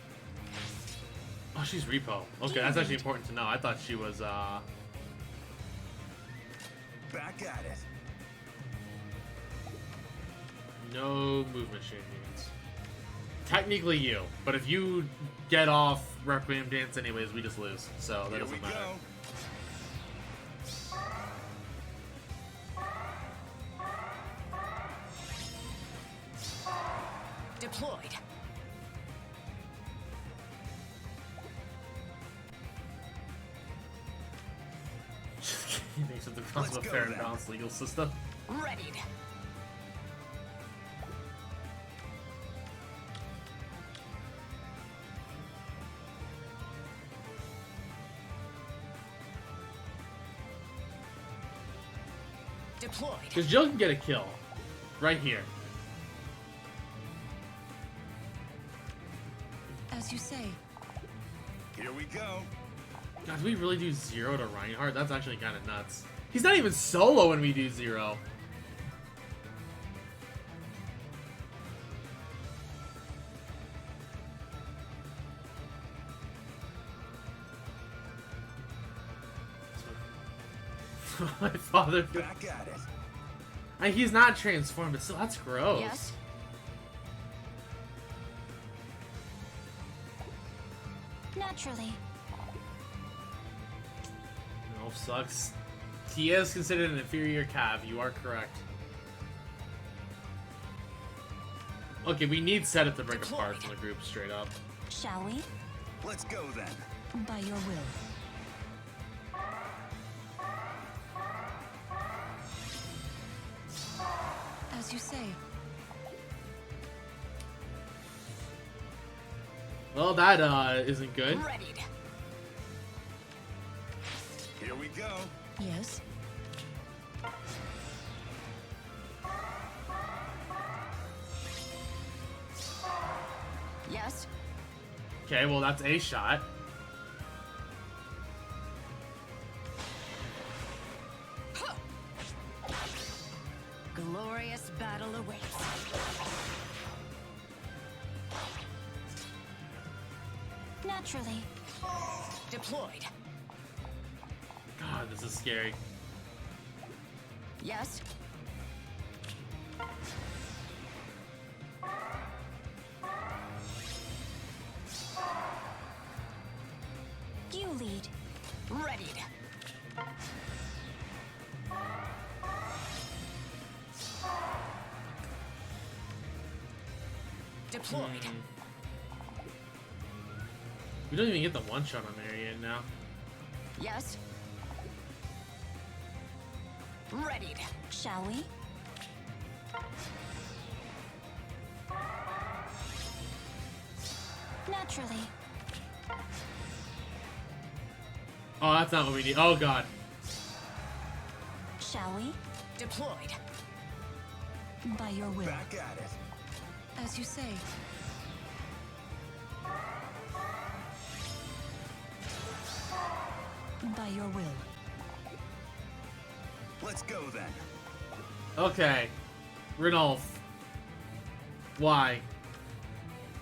S1: Oh, she's Repo. Okay, that's actually important to know. I thought she was,
S6: Back at it.
S1: no movement shenanigans. Technically you, but if you get off Requiem Dance anyways, we just lose. So that
S6: Here we
S1: doesn't matter.
S6: go.
S7: Deployed.
S1: He makes it the cause of a
S6: Let's go
S1: fair and
S6: then.
S1: balanced legal system.
S7: Readied. Deployed.
S1: Because Jill can get a kill. Right here.
S7: As you say.
S6: Here we go.
S1: God, do we really do 0 to Reinhardt? That's actually kind of nuts. He's not even solo when we do 0. My father.
S6: Back at it.
S1: He's not transformed, but still, that's gross.
S7: Yes.
S5: Naturally.
S1: No, sucks. He is considered an inferior cav. You are correct. Okay, we need Setup to break apart from the group straight up.
S5: Shall we?
S6: Let's go then.
S7: By your will. As you say.
S1: Well, that isn't good.
S7: Readied.
S6: Here we go.
S7: Yes. Yes.
S1: Okay, well that's a shot.
S7: Glorious battle awaits.
S5: Naturally.
S7: Deployed.
S1: God, this is scary.
S7: Yes.
S5: You lead.
S7: Readied. Deployed.
S1: We don't even get the one shot on Marianne now.
S7: Yes. Readied.
S5: Shall we? Naturally.
S1: Oh, that's not what we need. Oh god.
S5: Shall we?
S7: Deployed.
S5: By your will.
S6: Back at it.
S7: As you say.
S5: By your will.
S6: Let's go then.
S1: Okay. Renolf. Why?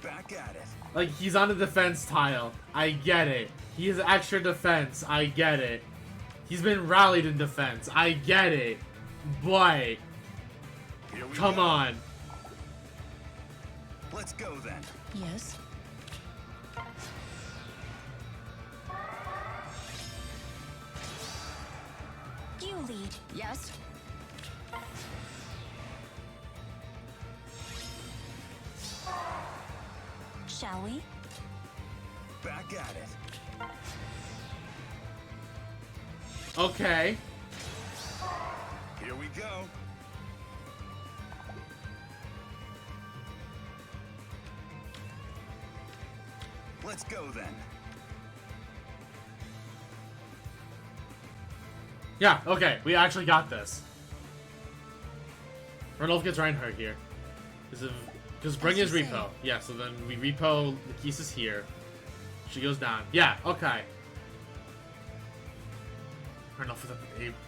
S6: Back at it.
S1: Like, he's on the defense tile. I get it. He has extra defense. I get it. He's been rallied in defense. I get it. But,
S6: Here we
S1: come
S6: go.
S1: on.
S6: Let's go then.
S7: Yes.
S5: You lead.
S7: Yes.
S5: Shall we?
S6: Back at it.
S1: Okay.
S6: Here we go. Let's go then.
S1: Yeah, okay. We actually got this. Renolf gets Reinhardt here. Because bring
S7: As
S1: his
S7: you
S1: repo.
S7: say.
S1: Yeah, so then we repo Lakeisha's here. She goes down. Yeah, okay. Renolf with a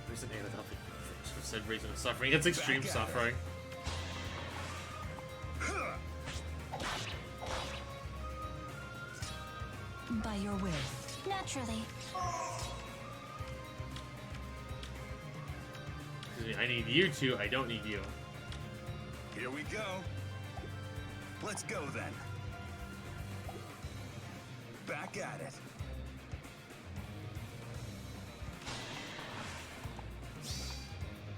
S1: reason A without for said reason of suffering. It's extreme
S6: Back at
S1: suffering.
S5: By By your will. Naturally.
S1: Excuse me, I need you two, I don't need you.
S6: Here we go. Let's go then. Back at it.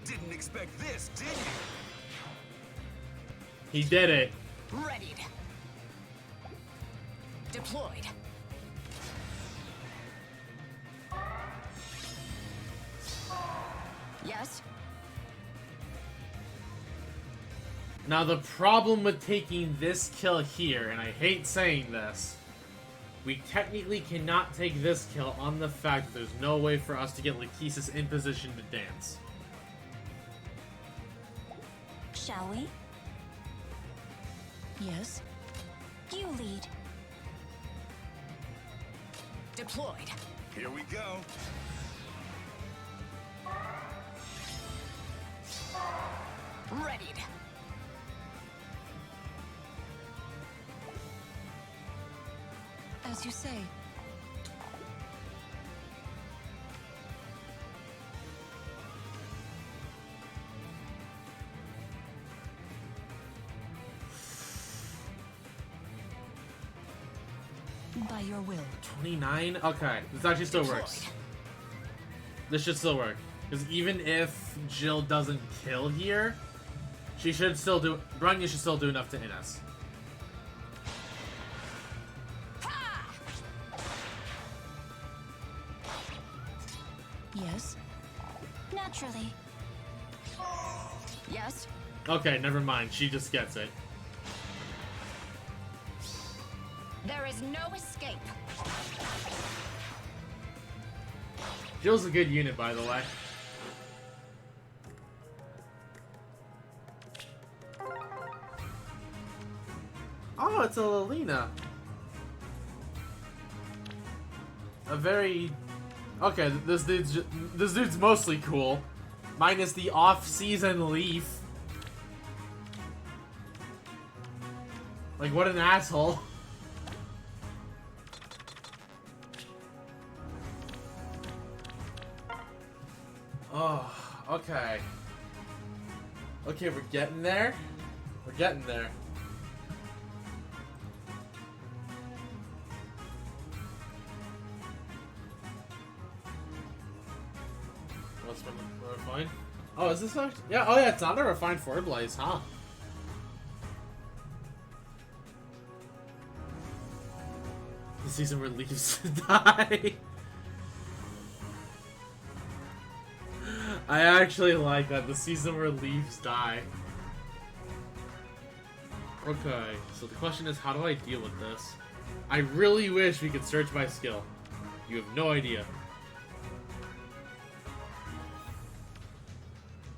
S6: Didn't expect this, did you?
S1: He did it.
S7: Readied. Deployed. Yes.
S1: Now the problem with taking this kill here, and I hate saying this, we technically cannot take this kill on the fact that there's no way for us to get Lachesis in position to dance.
S5: Shall we?
S7: Yes.
S5: You lead.
S7: Deployed.
S6: Here we go.
S7: Readied.
S5: As you say. By your will.
S1: 29? Okay, this actually still works. This should still work. Because even if Jill doesn't kill here, she should still do... Bronya should still do enough to hit us.
S5: Yes. Naturally.
S7: Yes.
S1: Okay, never mind. She just gets it.
S7: There is no escape.
S1: Jill's a good unit, by the way. Oh, it's a Lilina. A very... Okay, this dude's mostly cool. Minus the off-season Leaf. Like, what an asshole. Oh, okay. Okay, we're getting there. We're getting there. What's been refined? Oh, is this not? Yeah, oh yeah, it's not a refined Ford Blaze, huh? The season where leaves die. I actually like that, the season where leaves die. Okay, so the question is, how do I deal with this? I really wish we could search by skill. You have no idea.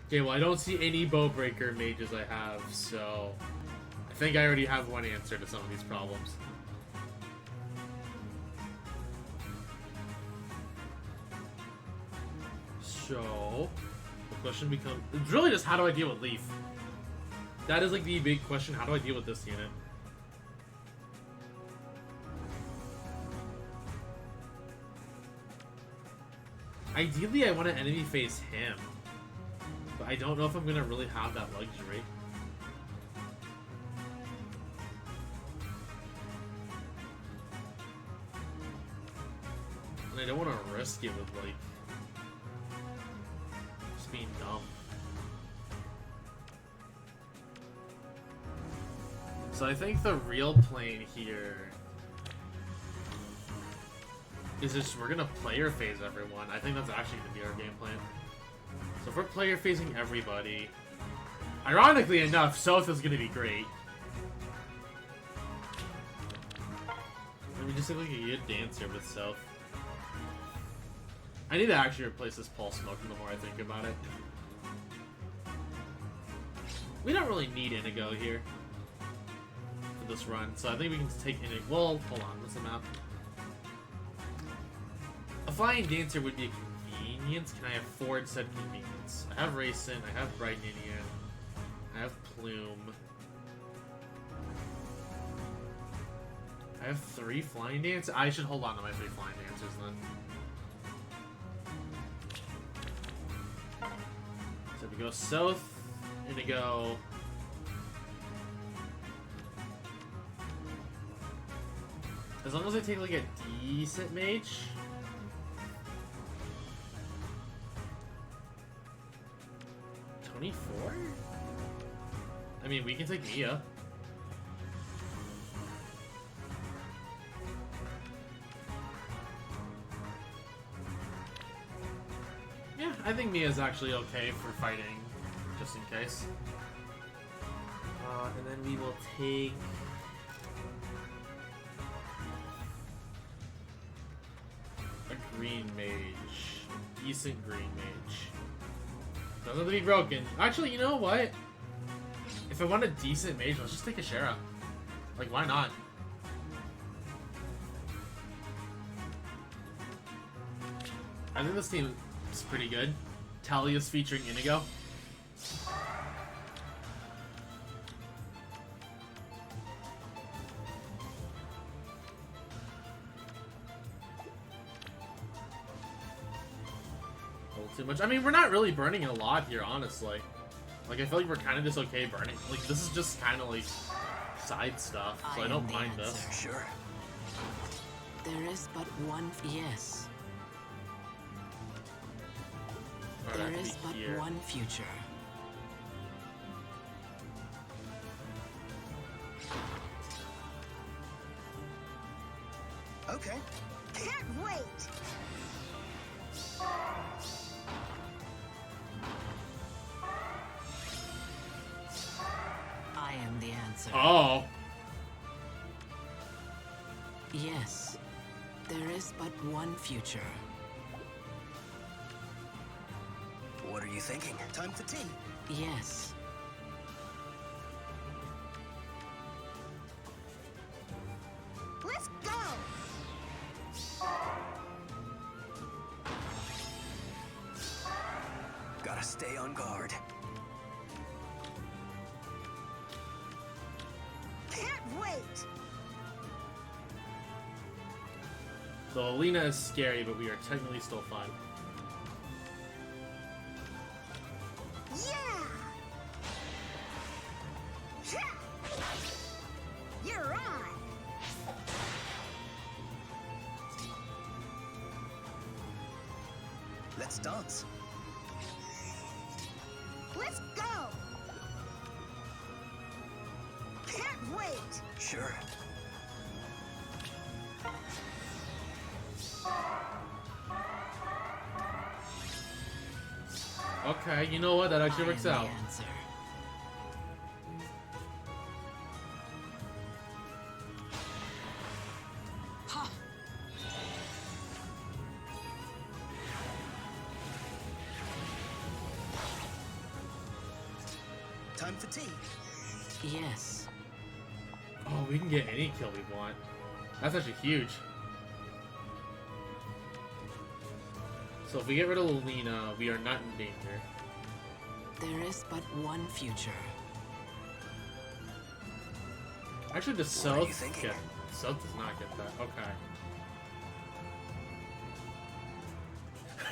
S1: Okay, well I don't see any Bowbreaker mages I have, so... I think I already have one answer to some of these problems. So, the question becomes... It's really just how do I deal with Leaf? That is like the big question, how do I deal with this unit? Ideally, I want to enemy face him. But I don't know if I'm going to really have that luxury. And I don't want to risk it with, like... just being dumb. So I think the real plan here is just we're gonna player phase everyone. I think that's actually gonna be our game plan. So if we're player phasing everybody, ironically enough, Soth is gonna be great. Let me just have like a good dancer with Soth. I need to actually replace this Pulse Smoking the more I think about it. We don't really need Inigo here for this run, so I think we can take Inigo. Well, hold on, what's the map? A Flying Dancer would be a convenience. Can I afford said convenience? I have Racin, I have Bright Ninian, I have Plume. I I have 3 flying dancers. I should hold on to my 3 flying dancers then. So we go south, and we go. As long as I take like a decent mage. $24? I mean, we can take Mia. Yeah, I think Mia's actually okay for fighting, just in case. And then we will take... a green mage. Decent green mage. Doesn't have to be broken. Actually, you know what? If I want a decent mage, let's just take a Shara. Like, why not? I think this team is pretty good. Talia's featuring Inigo. A little too much. I mean, we're not really burning a lot here, honestly. Like, I feel like we're kind of just okay burning. Like, this is just kind of like side stuff, so I don't mind this.
S6: Sure.
S8: There is but one. Yes.
S1: Or
S8: There
S1: that could
S8: is
S1: be
S8: but
S1: here.
S8: one future.
S6: Okay.
S9: Can't wait!
S8: I am the answer.
S1: Oh.
S8: Yes. There is but one future.
S6: What are you thinking? Time for tea.
S8: Yes.
S9: Let's go!
S6: Gotta stay on guard.
S9: Can't wait!
S1: The Alina is scary, but we are technically still fine.
S9: Yeah! Ha! You're on!
S6: Let's dance.
S9: Let's go! Can't wait!
S6: Sure.
S1: Okay, you know what? That actually
S8: I
S1: works
S8: am
S1: out.
S8: the answer. Ha!
S6: Time for tea.
S8: Yes.
S1: Oh, we can get any kill we want. That's actually huge. So if we get rid of Alina, we are not in danger.
S8: There is but one future.
S1: Actually, the
S6: What are
S1: South
S6: you thinking?
S1: South does not get that.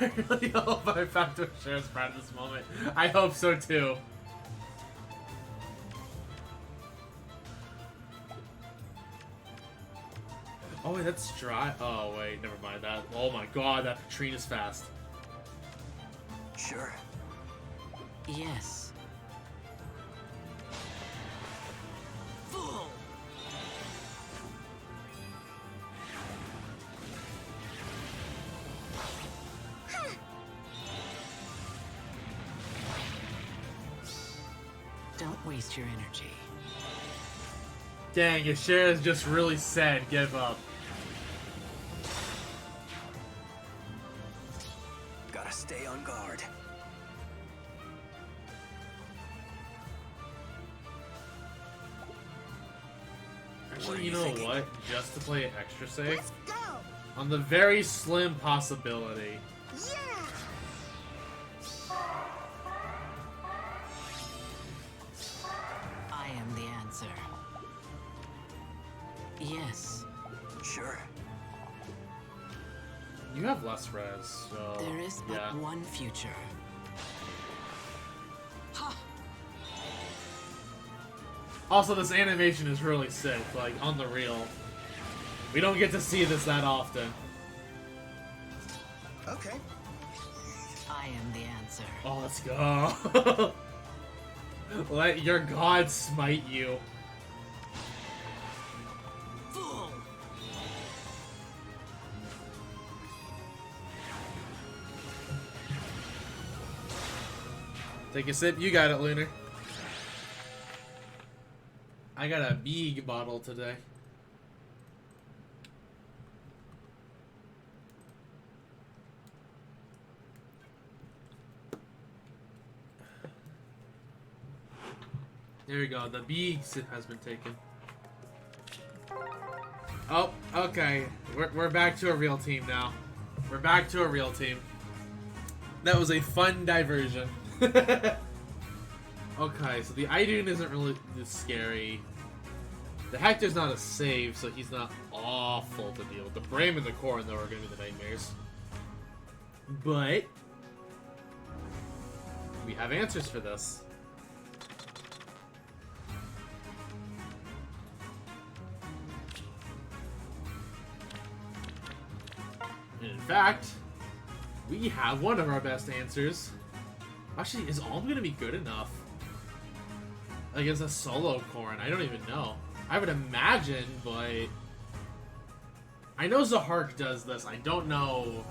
S1: Okay. I really hope I found to share spread at this moment. I hope so too. Oh wait, that's dry. Oh wait, never mind that. Oh my god, that Katrine is fast.
S6: Sure.
S8: Yes.
S6: Fool.
S8: Don't waste your energy.
S1: Dang, if Shara's just really said give up.
S6: Gotta stay on guard. What are
S1: Actually, you
S6: you
S1: know
S6: thinking?
S1: what? Just to play it extra safe,
S9: Let's go!
S1: on the very slim possibility.
S9: Yeah!
S8: I am the answer. Yes.
S1: You have less res, so
S8: There is but
S1: yeah.
S8: one future. Ha!
S1: Also, this animation is really sick, like, on the real. We don't get to see this that often.
S6: Okay.
S8: I am the answer.
S1: Oh, let's go. Let your god smite you.
S8: Fool!
S1: Take a sip. You got it, Lunar. I got a big bottle today. There we go. The big sip has been taken. Oh, okay. We're back to a real team now. We're back to a real team. That was a fun diversion. Okay, so the Idun isn't really this scary. The Hector's not a save, so he's not awful to deal with. The Bram and the Corrin, though, are going to be the nightmares. But we have answers for this. And in fact, we have one of our best answers. Actually, is Alm going to be good enough against a solo Corrin? I don't even know. I would imagine, but I know Zahark does this. I don't know.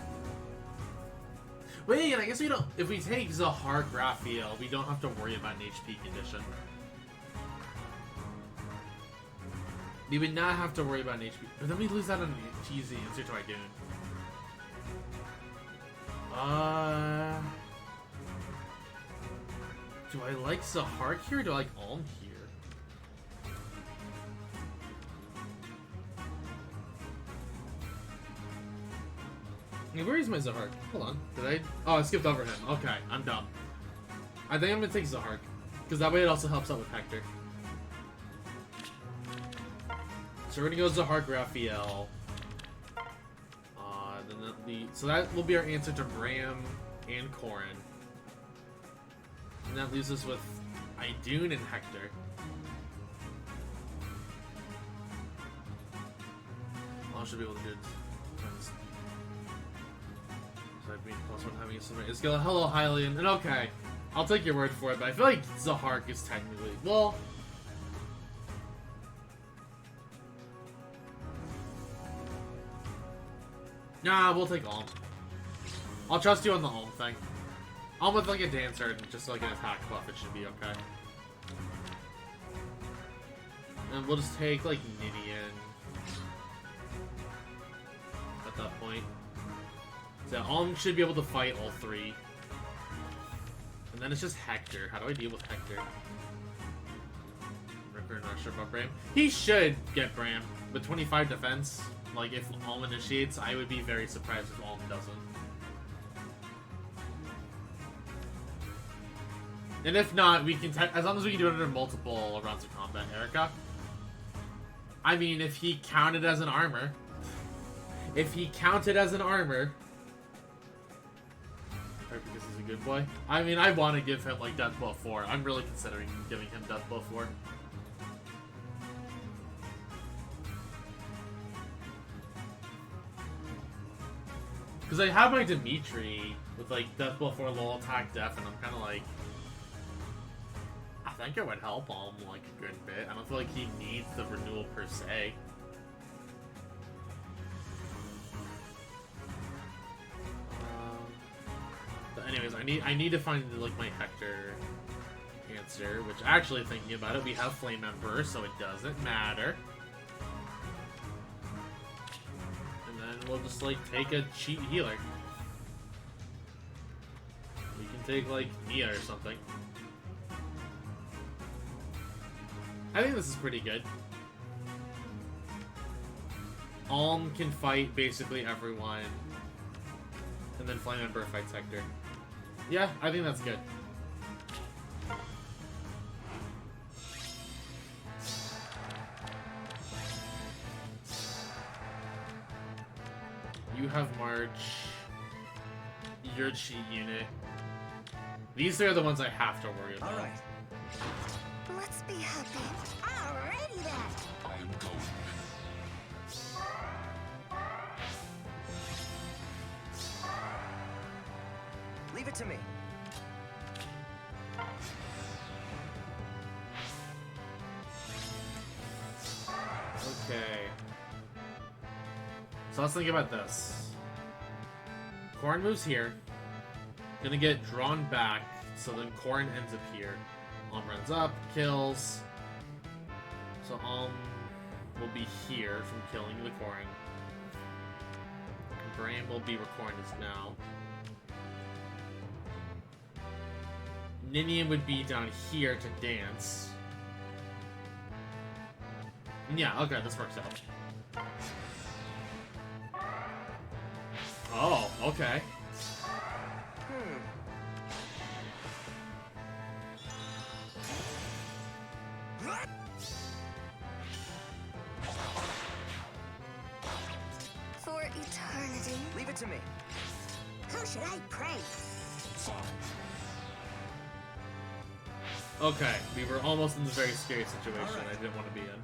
S1: Wait, I guess we don't. If we take Zahark Raphael, we don't have to worry about an HP condition. We would not have to worry about an HP. But then we lose out on an easy answer to Idun. Do I like Zahark here or do I like Alm here? Hey, where is my Zahark? Hold on. Did I? Oh, I skipped over him. Okay, I'm dumb. I think I'm gonna take Zahark. Because that way it also helps out with Hector. So we're gonna go Zahark Raphael. So that will be our answer to Bram and Corrin. And that leaves us with Idun and Hector. Well, I should be able to do it. So I'd be plus one having a similar. It's go hello Hylian, and okay. I'll take your word for it, but I feel like Zahark is technically well. Nah, we'll take Alm. I'll trust you on the Alm thing. Alm with like a dancer and just like an attack buff, it should be okay. And we'll just take like Nidian at that point. So Alm should be able to fight all three. And then it's just Hector. How do I deal with Hector? Ripper, not sure about Bram. He should get Bram with 25 defense. Like, if Alm initiates, I would be very surprised if Alm doesn't. And if not, we can, as long as we can do it under multiple rounds of combat, Erica. I mean, if he counted as an armor. If he counted as an armor. Because he's a good boy. I mean, I want to give him, like, Death Blow 4. I'm really considering giving him Death Blow 4. Because I have my Dimitri with, like, Death Blow 4 low attack def, and I'm kind of like... I think it would help him, like, a good bit. I don't feel like he needs the renewal per se. But anyways, I need to find, like, my Hector answer, which actually, thinking about it, we have Flame Emperor, so it doesn't matter. We'll just, like, take a cheat healer. We can take, like, Nia or something. I think this is pretty good. Alm can fight basically everyone. And then Flame Emperor fights Hector. Yeah, I think that's good. You have March. Your cheat unit. These are the ones I have to worry about.
S6: All right.
S9: Let's be happy. Alrighty then.
S4: I am going.
S6: Leave it to me.
S1: Okay. So let's think about this. Corrin moves here. Gonna get drawn back, so then Corrin ends up here. Alm runs up, kills. So Alm will be here from killing the Corrin. Bram will be where Corrin is now. Ninian would be down here to dance. Yeah, okay, this works out. Oh, okay.
S9: For eternity.
S6: Leave it to me.
S9: Who should I prank?
S1: Okay, we were almost in this very scary situation I didn't want to be in.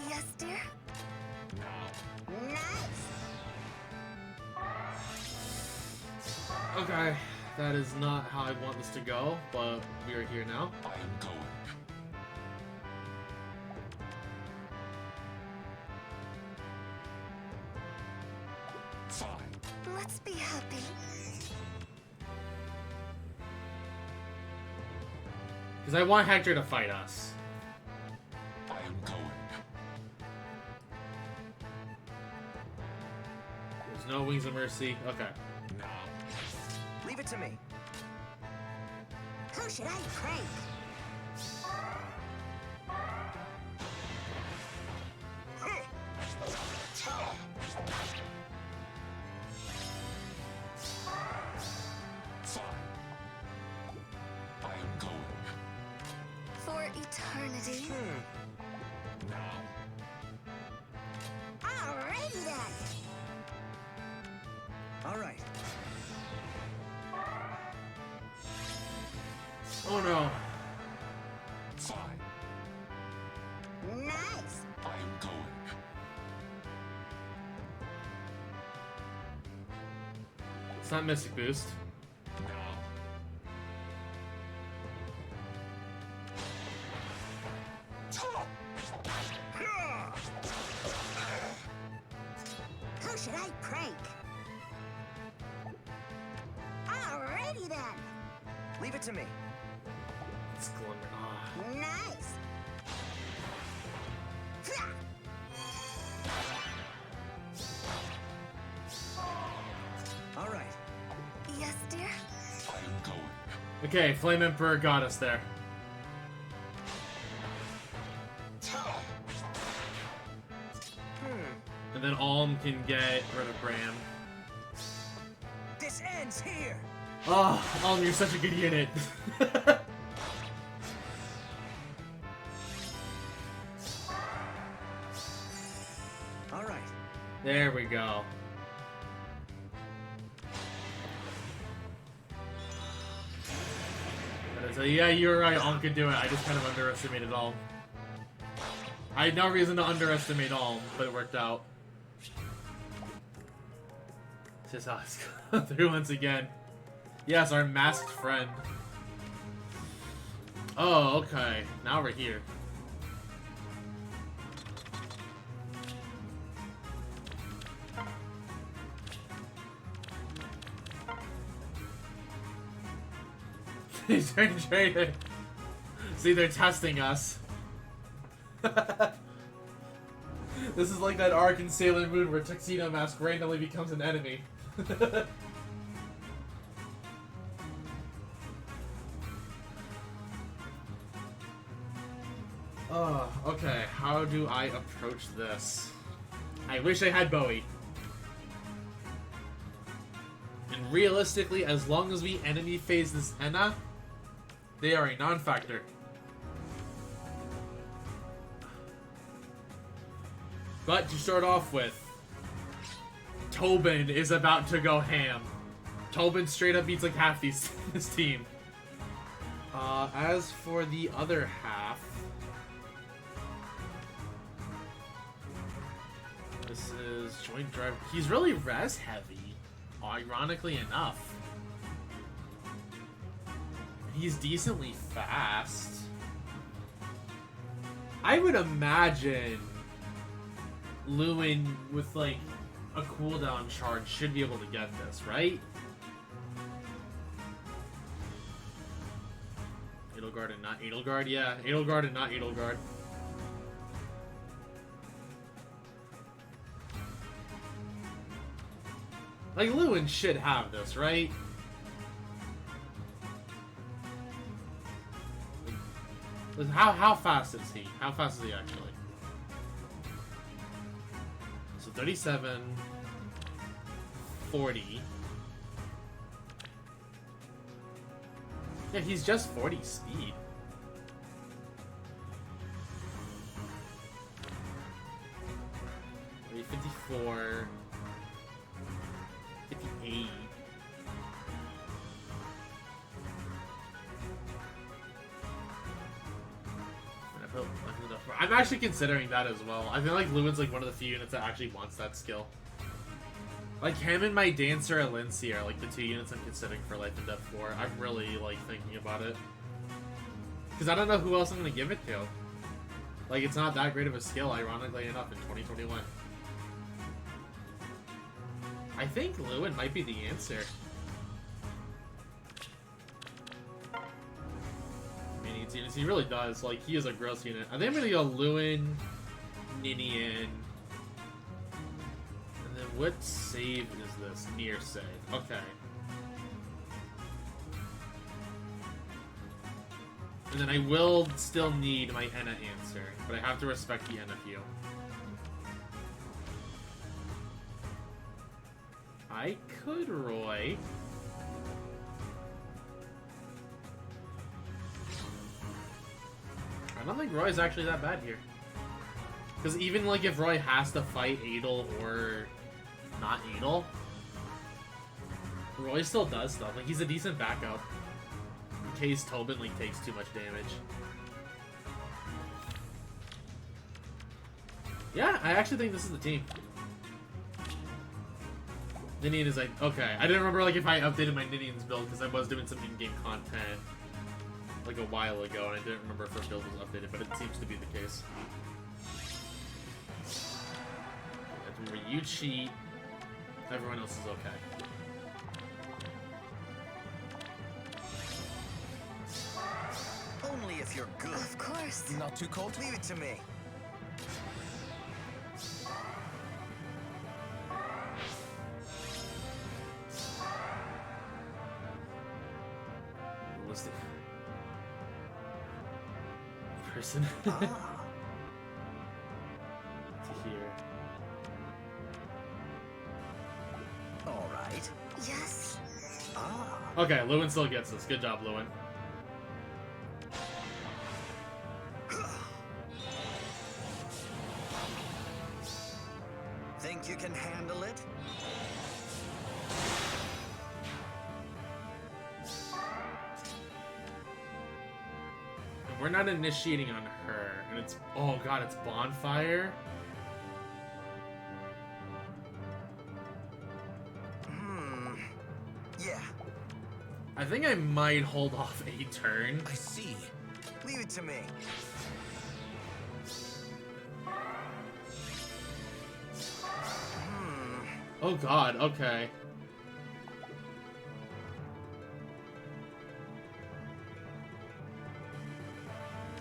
S9: Yes, dear? Nice.
S1: Okay, that is not how I want this to go, but we are here now.
S4: I am going. Fine.
S9: Let's be happy.
S1: Because I want Hector to fight us.
S4: I am going.
S1: There's no Wings of Mercy. Okay.
S4: Now.
S6: Leave it to me.
S9: Who should I prank?
S4: Fine. I am going.
S9: For eternity.
S4: Now.
S9: Alrighty then.
S6: All right.
S1: Oh no.
S4: Fine.
S9: Nice.
S4: I am going.
S1: It's not Mystic Boost.
S4: Now.
S9: Who should I prank? Alrighty then.
S6: Leave it to me.
S1: It's Glimmer. Ah.
S9: Nice.
S6: All right.
S9: Yes, dear?
S4: I am going.
S1: Okay, Flame Emperor got us there. And then Alm can get rid of Bram.
S6: This ends here.
S1: Oh, Alm, you're such a good unit.
S6: All right.
S1: There we go. So yeah, you're right. Alm could do it. I just kind of underestimated Alm. I had no reason to underestimate Alm, but it worked out. Just how it's gone through once again. Yes, our masked friend. Oh, okay. Now we're here. He's trying to see, they're testing us. This is like that arc in Sailor Moon where Tuxedo Mask randomly becomes an enemy. Oh, okay. How do I approach this? I wish I had Bowie. And realistically, as long as we enemy phase this Enna, they are a non-factor. But to start off with, Tobin is about to go ham. Tobin straight up beats like half this team. As for the other half, this is joint drive. He's really res heavy, ironically enough. He's decently fast. I would imagine Lewin with like a cooldown charge should be able to get this, right? Edelgard and not Edelgard? Yeah, Edelgard and not Edelgard. Like, Lewin should have this, right? How fast is he? How fast is he actually? So 37, 40. Yeah, he's just 40 speed. Maybe 54, 58. I'm actually considering that as well. I feel like Lewin's like one of the few units that actually wants that skill. Like him and my Dancer Alincy are like the 2 units I'm considering for Life and Death 4. I'm really like thinking about it. Because I don't know who else I'm going to give it to. Like it's not that great of a skill, ironically enough, in 2021. I think Lewin might be the answer. Units. He really does. Like, he is a gross unit. I think I'm gonna go Lewin, Ninian, and then what save is this? Near save. Okay. And then I will still need my Enna answer, but I have to respect the Enna few. I could Roy. I don't think Roy's actually that bad here. Because even like if Roy has to fight Adel or not Adel, Roy still does stuff. Like he's a decent backup. In case Tobin like takes too much damage. Yeah, I actually think this is the team. Ninian is like, okay. I didn't remember like if I updated my Ninian's build because I was doing some in-game content like a while ago, and I didn't remember if her build was updated, but it seems to be the case. Remember, you cheat, everyone else is okay.
S6: Only if you're good.
S9: Of course.
S6: Not too cold? Leave it to me.
S1: What was the person to hear?
S6: All right.
S9: Yes.
S1: Okay, Lewin still gets this. Good job, Lewin.
S6: Think you can handle it?
S1: And we're not initiating on her, and it's oh god, it's bonfire.
S6: Yeah.
S1: I think I might hold off a turn.
S6: I see. Leave it to me.
S1: Oh god, okay.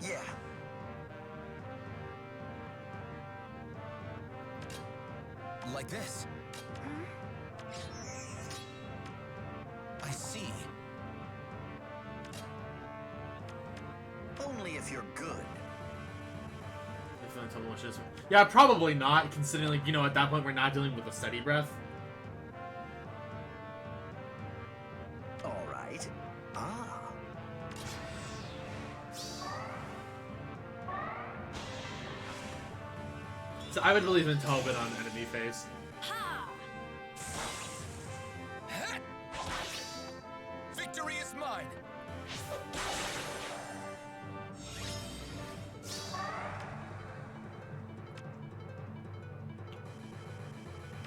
S6: Yeah. Like this. I see. Only if you're good.
S1: Yeah, probably not, considering, like, you know, at that point we're not dealing with a steady breath.
S6: All right.
S1: So I would believe in Tobin on enemy phase.
S7: Ha!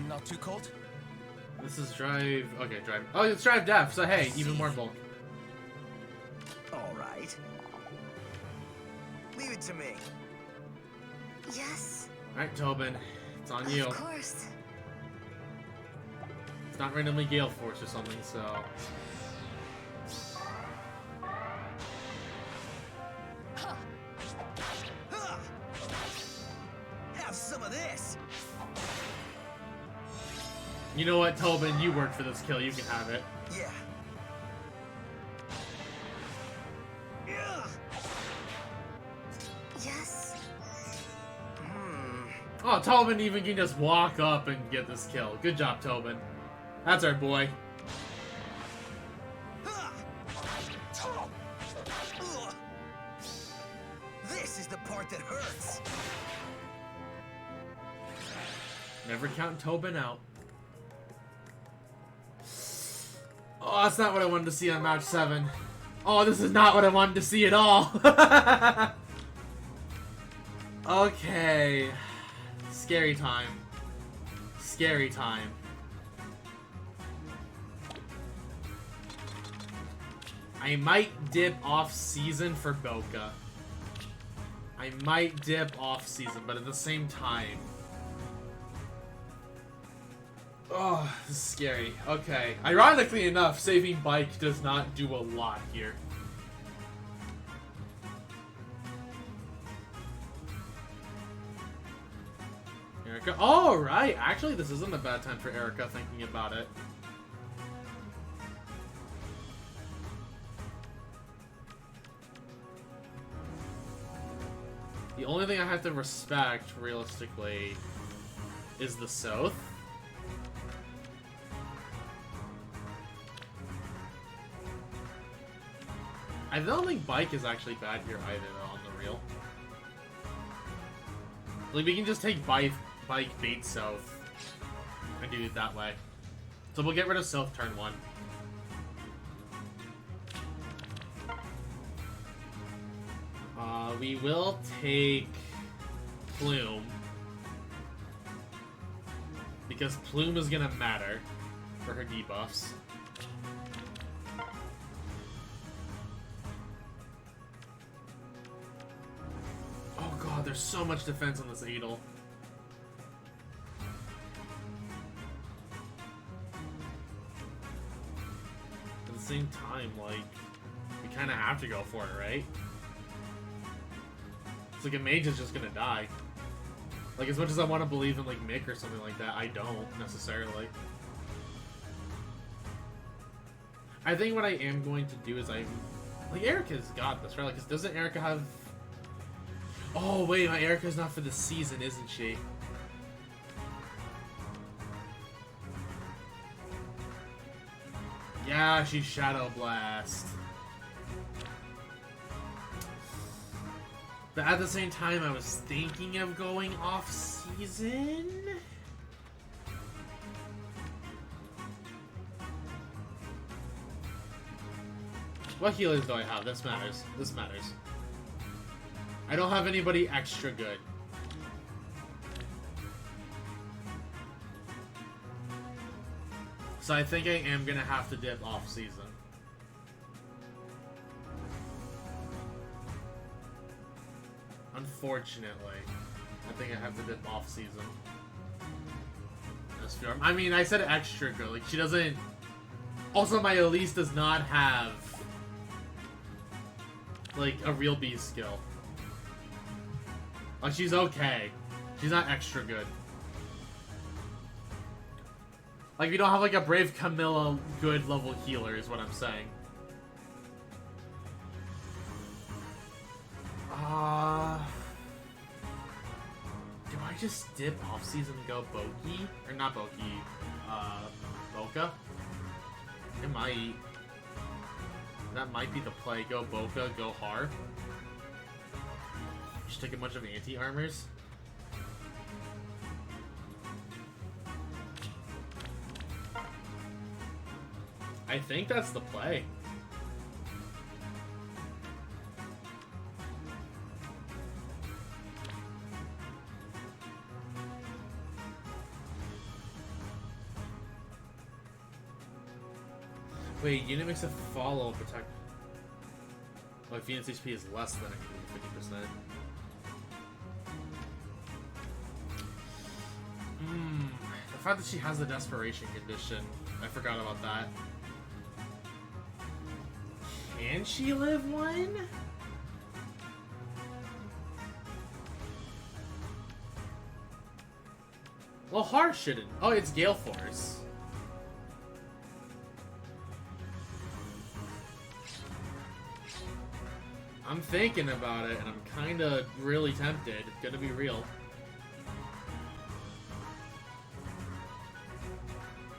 S6: Not too cold?
S1: This is drive. Okay, drive. Oh, it's drive def. So hey, even more bulk.
S6: All right. Leave it to me.
S9: Yes,
S1: All right, Tobin, it's on you.
S9: of course.
S1: It's not randomly Gale Force or something, so.
S6: Huh. Have some of this.
S1: You know what, Tobin? You worked for this kill. You can have it.
S6: Yeah. Yeah.
S9: Yes.
S1: Oh, Tobin even can just walk up and get this kill. Good job, Tobin. That's our boy.
S6: This is the part that hurts.
S1: Never count Tobin out. Oh, that's not what I wanted to see on match 7. Oh, this is not what I wanted to see at all. Okay. Scary time. Scary time. I might dip off season for Boca. I might dip off season, but at the same time. Oh, this is scary. Okay. Ironically enough, saving Bike does not do a lot here. Erica. Oh, right. Actually, this isn't a bad time for Erica thinking about it. The only thing I have to respect, realistically, is the South. I don't think Bike is actually bad here either, though, on the real. Like, we can just take Bike bait South and do it that way. So we'll get rid of South turn 1. We will take Plume. Because Plume is gonna matter for her debuffs. Oh god, there's so much defense on this Adel. At the same time, like, we kind of have to go for it, right? It's like a mage is just gonna die. Like, as much as I want to believe in, like, Mick or something like that, I don't, necessarily. I think what I am going to do is like, Erica's got this, right? Like, 'cause doesn't Erica have... Oh, wait, my Erica's not for the season, isn't she? Yeah, she's Shadow Blast. But at the same time, I was thinking of going off-season? What healers do I have? This matters. This matters. I don't have anybody extra good. So I think I am gonna have to dip off-season. Unfortunately, I think I have to dip off-season. I mean, I said extra good. Like, she doesn't... Also, my Elise does not have, like, a real beast skill. Like, she's okay. She's not extra good. Like, we don't have, like, a Brave Camilla good level healer, is what I'm saying. Do I just dip off season and go Boki? Or not Boki, Boca? It might. That might be the play. Go Boca, go Har. Just take a bunch of anti-armors. I think that's the play. Wait, unit makes a follow and protect. Oh, if unit's HP is less than 50%. The fact that she has the desperation condition, I forgot about that. Can she live one? Well, Har shouldn't. Oh, it's Gale Force. I'm thinking about it, and I'm kind of really tempted. Gonna be real.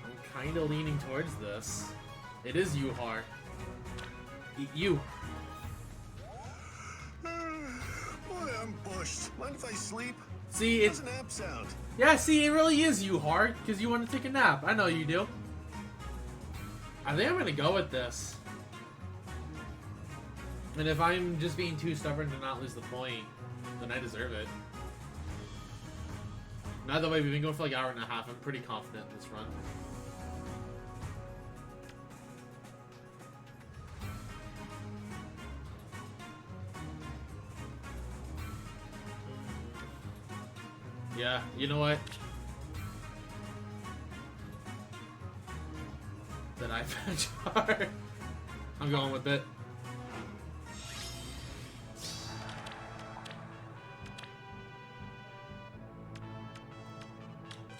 S1: I'm kind of leaning towards this. It is you, Har. You.
S6: Boy, I'm bushed. Mind if I sleep?
S1: See,
S6: How's
S1: it's...
S6: an nap sound?
S1: Yeah, see, it really is you, Har, because you want to take a nap. I know you do. I think I'm gonna go with this. And if I'm just being too stubborn to not lose the point, then I deserve it. By the way, we've been going for like an hour and a half. I'm pretty confident in this run. Yeah, you know what? Then I bench hard. I'm going with it.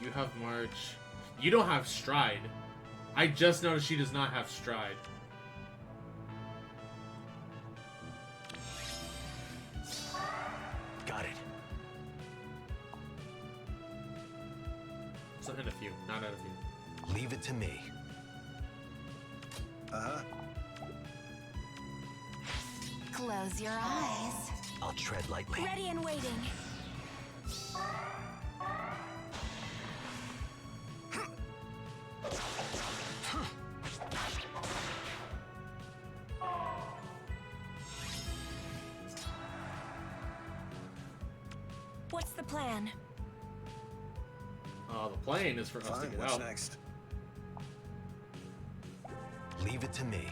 S1: You have March. You don't have Stride. I just noticed she does not have Stride.
S2: Got it.
S1: So in a few, not at a few.
S2: Leave it to me.
S6: Uh-huh.
S5: Close your eyes.
S2: I'll tread lightly.
S5: Ready and waiting. What's the plan?
S1: The plane is for us to
S6: Fine,
S1: get
S6: what's
S1: out.
S6: next?
S2: Leave it to me.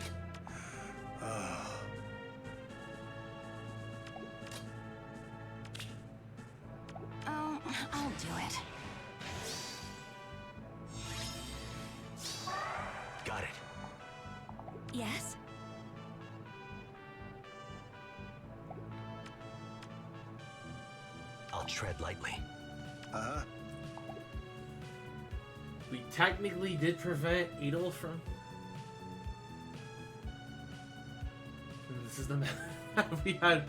S5: I'll do it.
S2: Got it.
S5: Yes?
S2: I'll tread lightly.
S6: Uh-huh.
S1: We technically did prevent Edel from... This is the map we had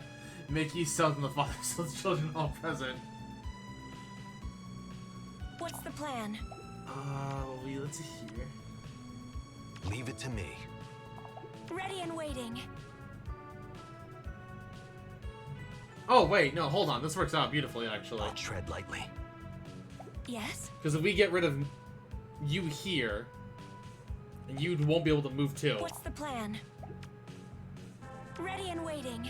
S1: Mickey, Sons, and the Father, Sons, Children all present.
S5: What's the plan?
S1: Let's see here.
S2: Leave it to me.
S5: Ready and waiting.
S1: Oh, wait, no, hold on. This works out beautifully, actually.
S2: I'll tread lightly.
S5: Yes?
S1: Because if we get rid of you here, and you won't be able to move too.
S5: What's the plan? Ready and waiting.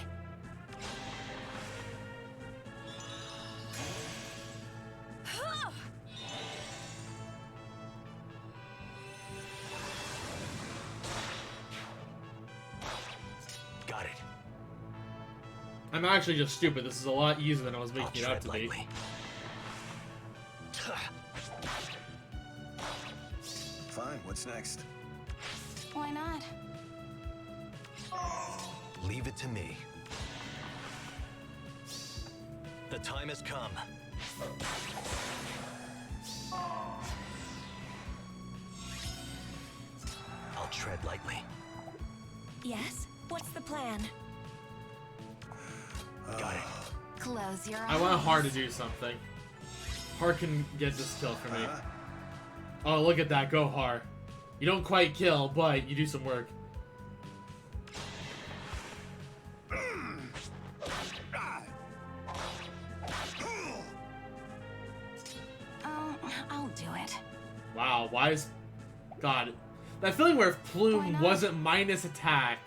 S2: Got it.
S1: I'm actually just stupid. This is a lot easier than I was
S2: I'll
S1: making it out
S2: tread
S1: to be.
S2: lightly.
S6: Fine, what's next?
S5: Why not?
S2: Leave it to me. The time has come. I'll tread lightly.
S5: Yes? What's the plan?
S2: Got it.
S5: Close your eyes.
S1: I want Har to do something. Har can get this kill for me.
S6: Uh-huh.
S1: Oh, look at that. Go, Har. You don't quite kill, but you do some work.
S5: I'll do it.
S1: Wow, why is... God. That feeling where if
S5: Why
S1: Plume
S5: not?
S1: wasn't minus attack,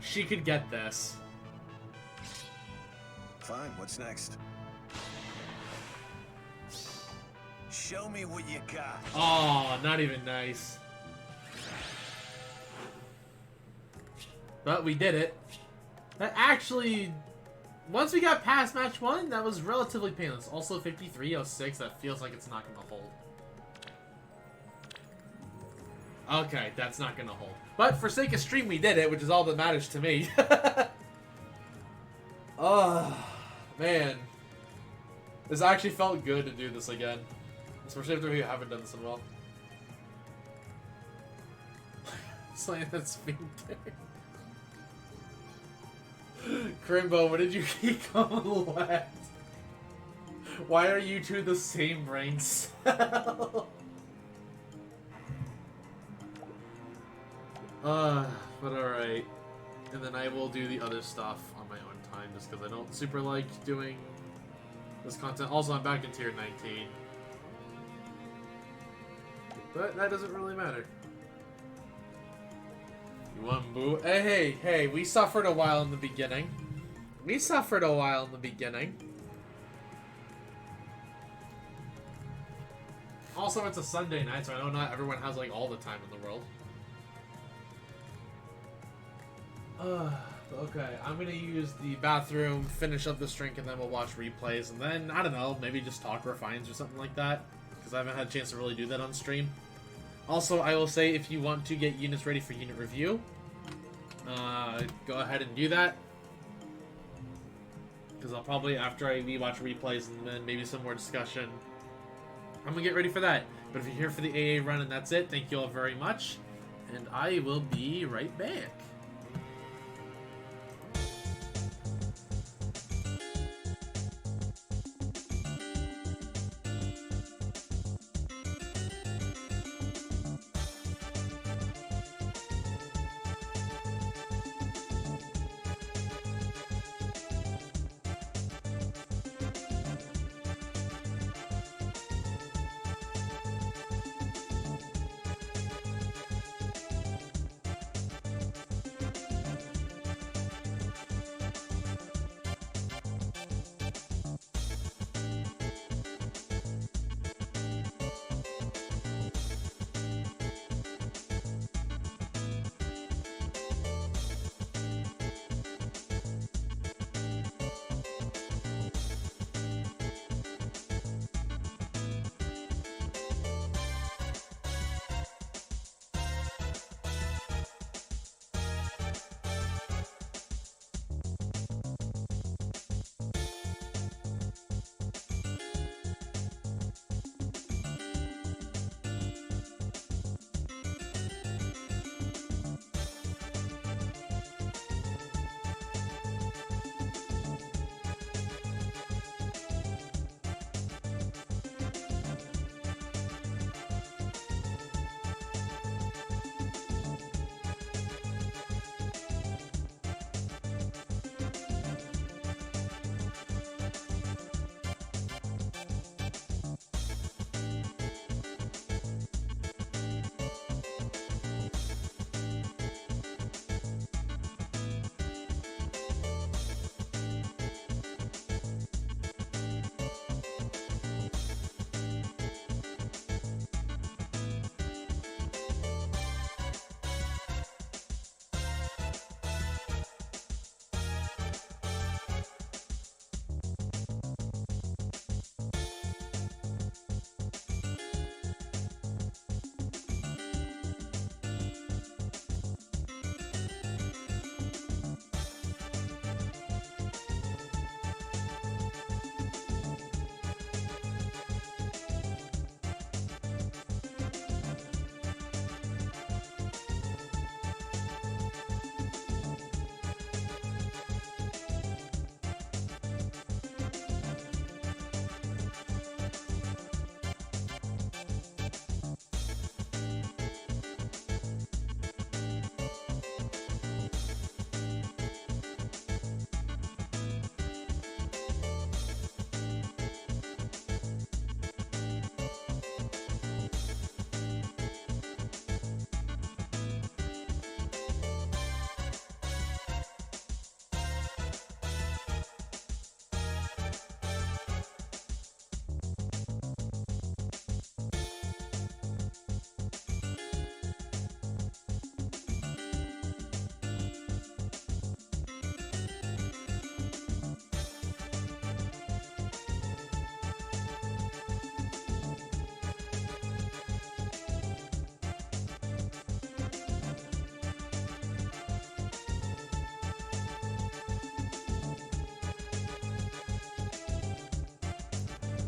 S1: she could get this.
S6: Fine, what's next? Show me what you got.
S1: Oh, not even nice. But we did it. That actually, once we got past match 1, that was relatively painless. Also 5306, that feels like it's not going to hold. Okay, that's not going to hold. But for sake of stream, we did it, which is all that matters to me. Oh, man. This actually felt good to do this again. Especially after we haven't done this in a while. Slam that sphincter. Crimbo, what did you keep on left? Why are you two the same brain cell? But alright. And then I will do the other stuff on my own time, just because I don't super like doing this content. Also, I'm back in tier 19. But that doesn't really matter. You want boo? Hey, we suffered a while in the beginning. We suffered a while in the beginning. Also, it's a Sunday night, so I know not everyone has, like, all the time in the world. Okay, I'm gonna use the bathroom, finish up this drink, and then we'll watch replays, and then, I don't know, maybe just talk refines or something like that, because I haven't had a chance to really do that on stream. Also, I will say, if you want to get units ready for unit review, go ahead and do that, because I'll probably, after we watch replays and then maybe some more discussion, I'm gonna get ready for that. But if you're here for the AA run and that's it, thank you all very much, and I will be right back.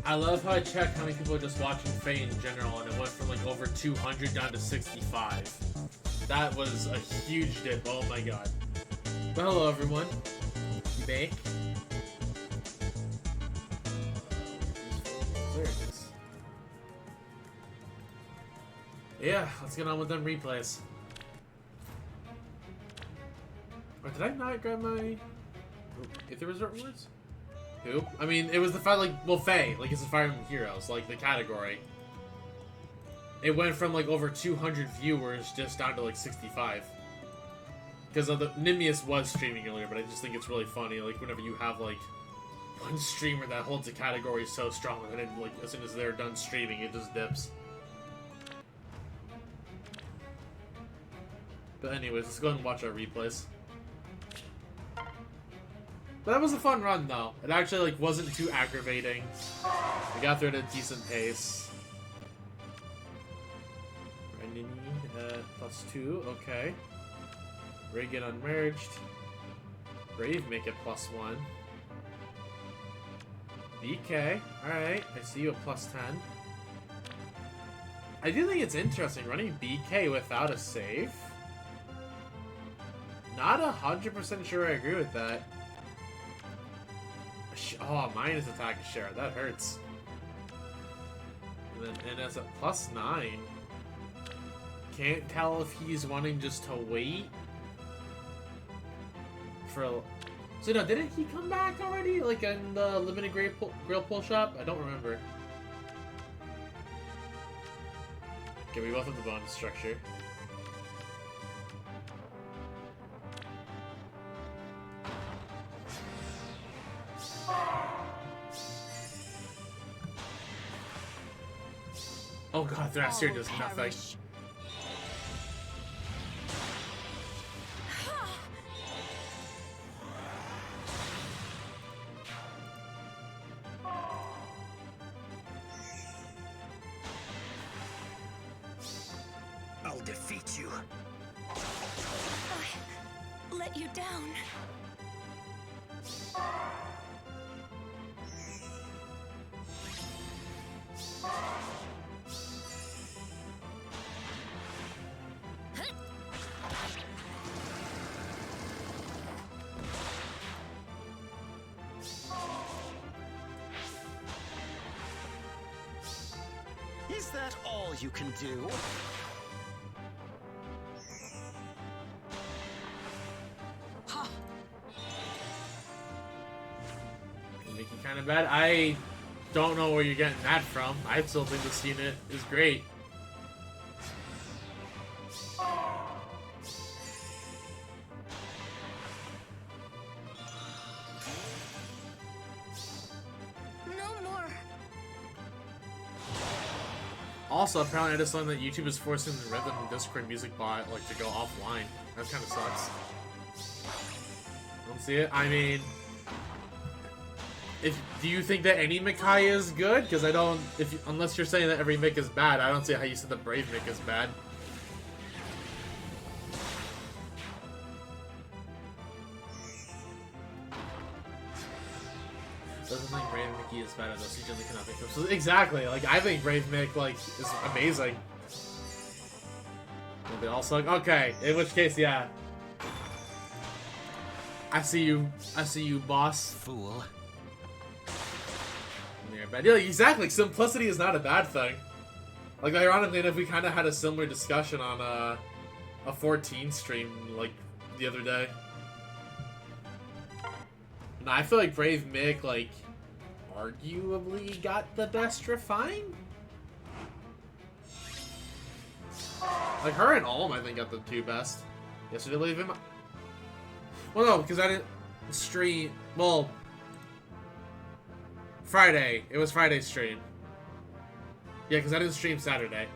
S1: I love how I checked how many people are just watching Faye in general, and it went from like over 200 down to 65. That was a huge dip. Oh my god. But hello everyone. Back. There it is. Yeah, let's get on with them replays. Or did I not grab my if there was certain words? Who? I mean, it was the fight, like, well, Faye, like, it's the Fire Emblem Heroes, like, the category. It went from, like, over 200 viewers just down to, like, 65. Because Nimius was streaming earlier, but I just think it's really funny, like, whenever you have, like, one streamer that holds a category so strong, and then, like, as soon as they're done streaming, it just dips. But anyways, let's go ahead and watch our replays. But that was a fun run, though. It actually, like, wasn't too aggravating. We got through at a decent pace. Renini, +2, okay. Reagan unmerged. Brave make it +1. BK, alright. I see you at +10. I do think it's interesting running BK without a save. Not 100% sure I agree with that. Oh, minus attack is share. That hurts. And then NS at +9. Can't tell if he's wanting just to wait for. So no, didn't he come back already? Like in the limited grill pull shop? I don't remember. Okay, we both have the bonus structure. Oh god, Thrasher does nothing.
S6: I'll defeat you.
S5: I let you down.
S6: Is that all you can do?
S1: Making kind of bad. I don't know where you're getting that from. I still think this unit is great.
S5: No more.
S1: Also, apparently I just learned that YouTube is forcing the Rhythm Discord music bot like to go offline. That kind of sucks. Don't see it? I mean, do you think that any Mikai is good? Because I don't. Unless you're saying that every Mick is bad, I don't see how you said the Brave Mick is bad. Doesn't think Brave Mickey is better though. So you generally cannot think of. So exactly, like I think Brave Mick like is amazing. But also like okay, in which case, yeah. I see you, boss.
S2: Fool.
S1: Yeah, exactly. Simplicity is not a bad thing. Like, ironically enough, we kind of had a similar discussion on a 14 stream, like, the other day. And I feel like Brave Mick, like, arguably got the best refine? Like, her and Olm, I think, got the two best. Yesterday, leave him. Well, no, because I didn't stream. Well, Friday. It was Friday's stream. Yeah, because I didn't stream Saturday.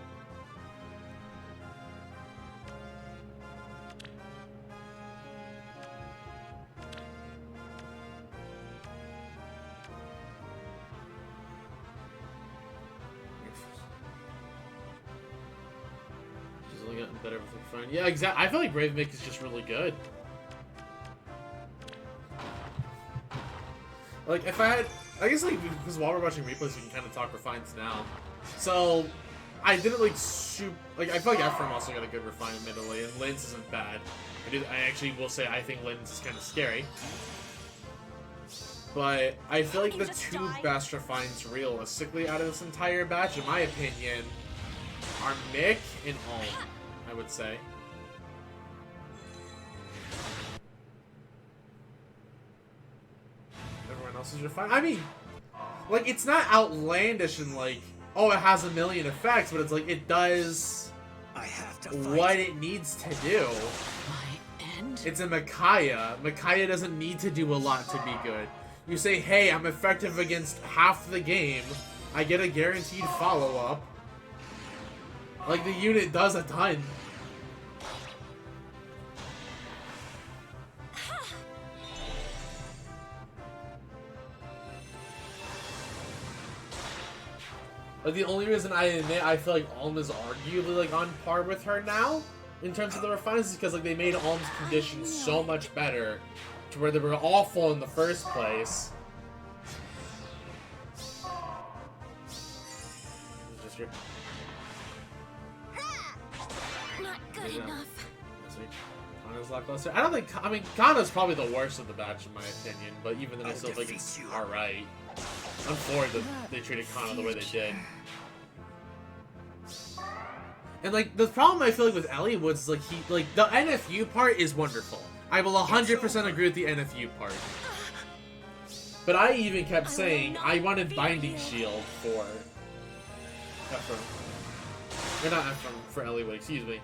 S1: She's only gotten better with her friend. Yeah, exactly. I feel like Brave Mick is just really good. Like, if I had... I guess like because while we're watching replays, we can kind of talk refines now. So I didn't like I feel like Ephraim also got a good refine admittedly, and Lynn's isn't bad. I actually will say I think Lynn's is kind of scary. But I feel like the two best refines realistically out of this entire batch, in my opinion, are Mick and Ulm, I would say. Everyone else is refined. I mean, like, it's not outlandish and like, oh, it has a million effects, but it's like, it does
S6: I have to
S1: what it needs to do.
S8: My end?
S1: It's a Micaiah. Micaiah doesn't need to do a lot to be good. You say, hey, I'm effective against half the game. I get a guaranteed follow-up. Like, the unit does a ton. Like, the only reason I admit I feel like Ulm is arguably, like, on par with her now, in terms of the refines, is because, like, they made Ulm's conditions so much better to where they were awful in the first place. Just your...
S5: Not good enough.
S1: Kana's lackluster. I don't think... I mean, Kana's probably the worst of the batch, in my opinion, but even then I still think it's alright. I'm floored that they treated Kana the way they did. And, like, the problem I feel like with Ellie was, like, the NFU part is wonderful. I will 100% agree with the NFU part. But I even kept saying I wanted Binding Shield for Ephraim. Or not Ephraim, for Eliwood, excuse me.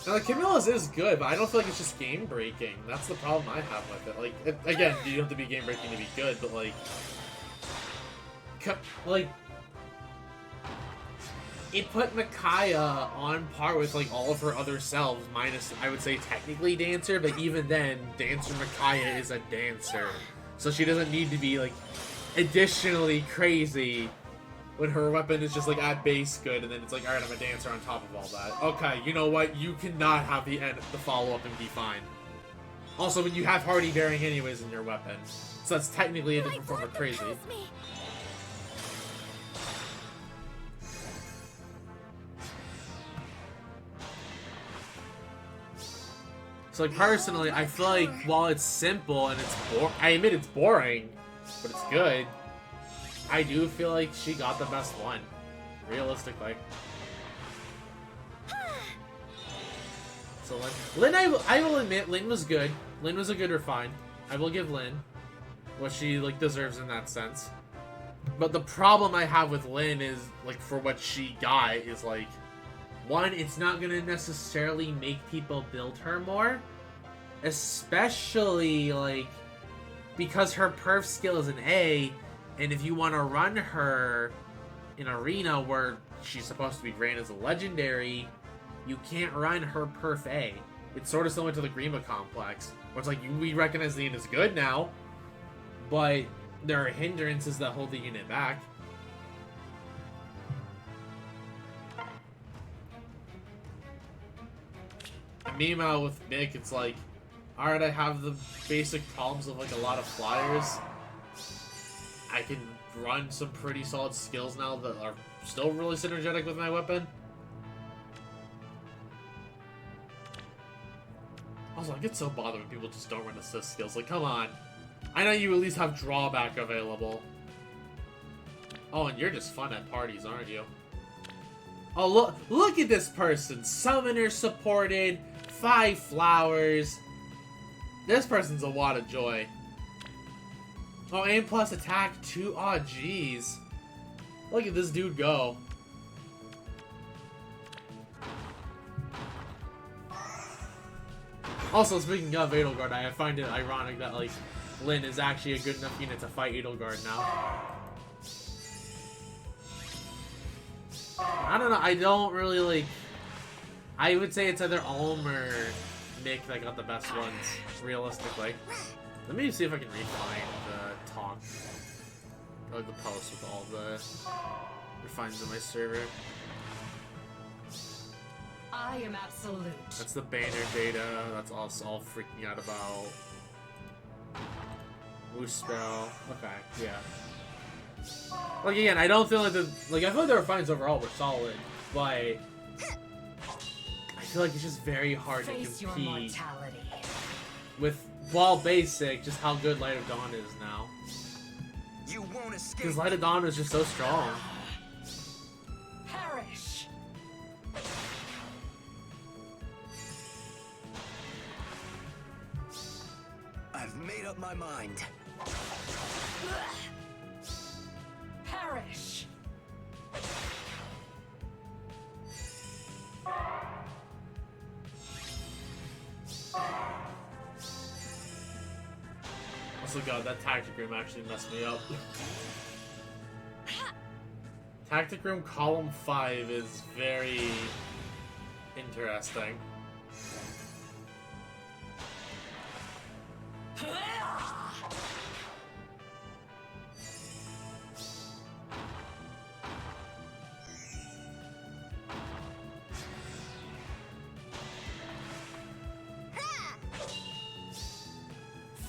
S1: Now, like, Camilla's is good, but I don't feel like it's just game-breaking. That's the problem I have with it. Like, again, you don't have to be game-breaking to be good, but, like... It put Micaiah on par with, like, all of her other selves, minus, I would say, technically Dancer, but even then, Dancer Micaiah is a Dancer. So she doesn't need to be, like, additionally crazy when her weapon is just, like, at base good, and then it's like, alright, I'm a Dancer on top of all that. Okay, you know what? You cannot have the follow-up and be fine. Also, when you have Hardy Bearing anyways in your weapon. So that's technically a different form of crazy. So, like, personally, I feel like while it's simple and it's I admit it's boring, but it's good, I do feel like she got the best one, realistically. So, Lynn, I will admit, Lynn was good. Lynn was a good refine. I will give Lynn what she, like, deserves in that sense. But the problem I have with Lynn is, like, for what she got is, like, one, it's not going to necessarily make people build her more. Especially, like, because her perf skill is an A, and if you want to run her in Arena where she's supposed to be ran as a legendary, you can't run her perf A. It's sort of similar to the Grima complex, where it's like, we recognize the unit is good now, but there are hindrances that hold the unit back. Meanwhile, with Mick, it's like, alright, I have the basic problems of, like, a lot of flyers. I can run some pretty solid skills now that are still really synergetic with my weapon. Also, I get so bothered when people just don't run assist skills. Like, come on. I know you at least have drawback available. Oh, and you're just fun at parties, aren't you? Oh, look at this person. Summoner supported, 5 flowers. This person's a lot of joy. Oh, and plus attack 2. Aw, jeez. Look at this dude go. Also, speaking of Edelgard, I find it ironic that, like, Lynn is actually a good enough unit to fight Edelgard now. I don't know, I don't really, like... I would say it's either Ulm or Mick that got the best ones, realistically. Let me see if I can refine the talk, or the post with all the refines in my server.
S7: I am absolute.
S1: That's the banner data, that's us all freaking out about. Moose Sparrow. Okay, yeah. Like again, I don't feel like I feel like their finds overall were solid, but I feel like it's just very hard
S7: Face
S1: to
S7: your
S1: compete
S7: mortality.
S1: with, while basic, just how good Light of Dawn is now.
S6: You won't escape.
S1: Because Light of Dawn is just so strong.
S7: Perish.
S6: I've made up my mind.
S7: Perish.
S1: Also, God, that Tactic Room actually messed me up. Tactic Room Column 5 is very interesting.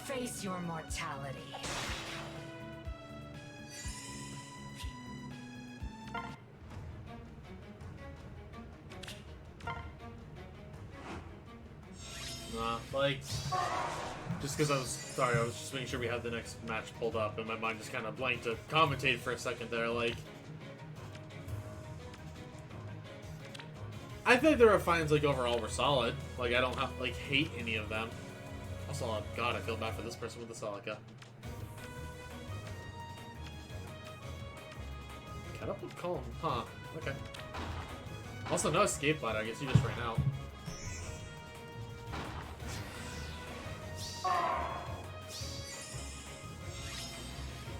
S7: Face your mortality.
S1: Nah, like, just because I was just making sure we had the next match pulled up, and my mind just kind of blanked to commentate for a second there. Like, I think the refines, like, overall were solid. Like, I don't hate any of them. Also, God, I feel bad for this person with the Celica. Catapult Column, huh? Okay. Also, no escape ladder. I guess you just ran out.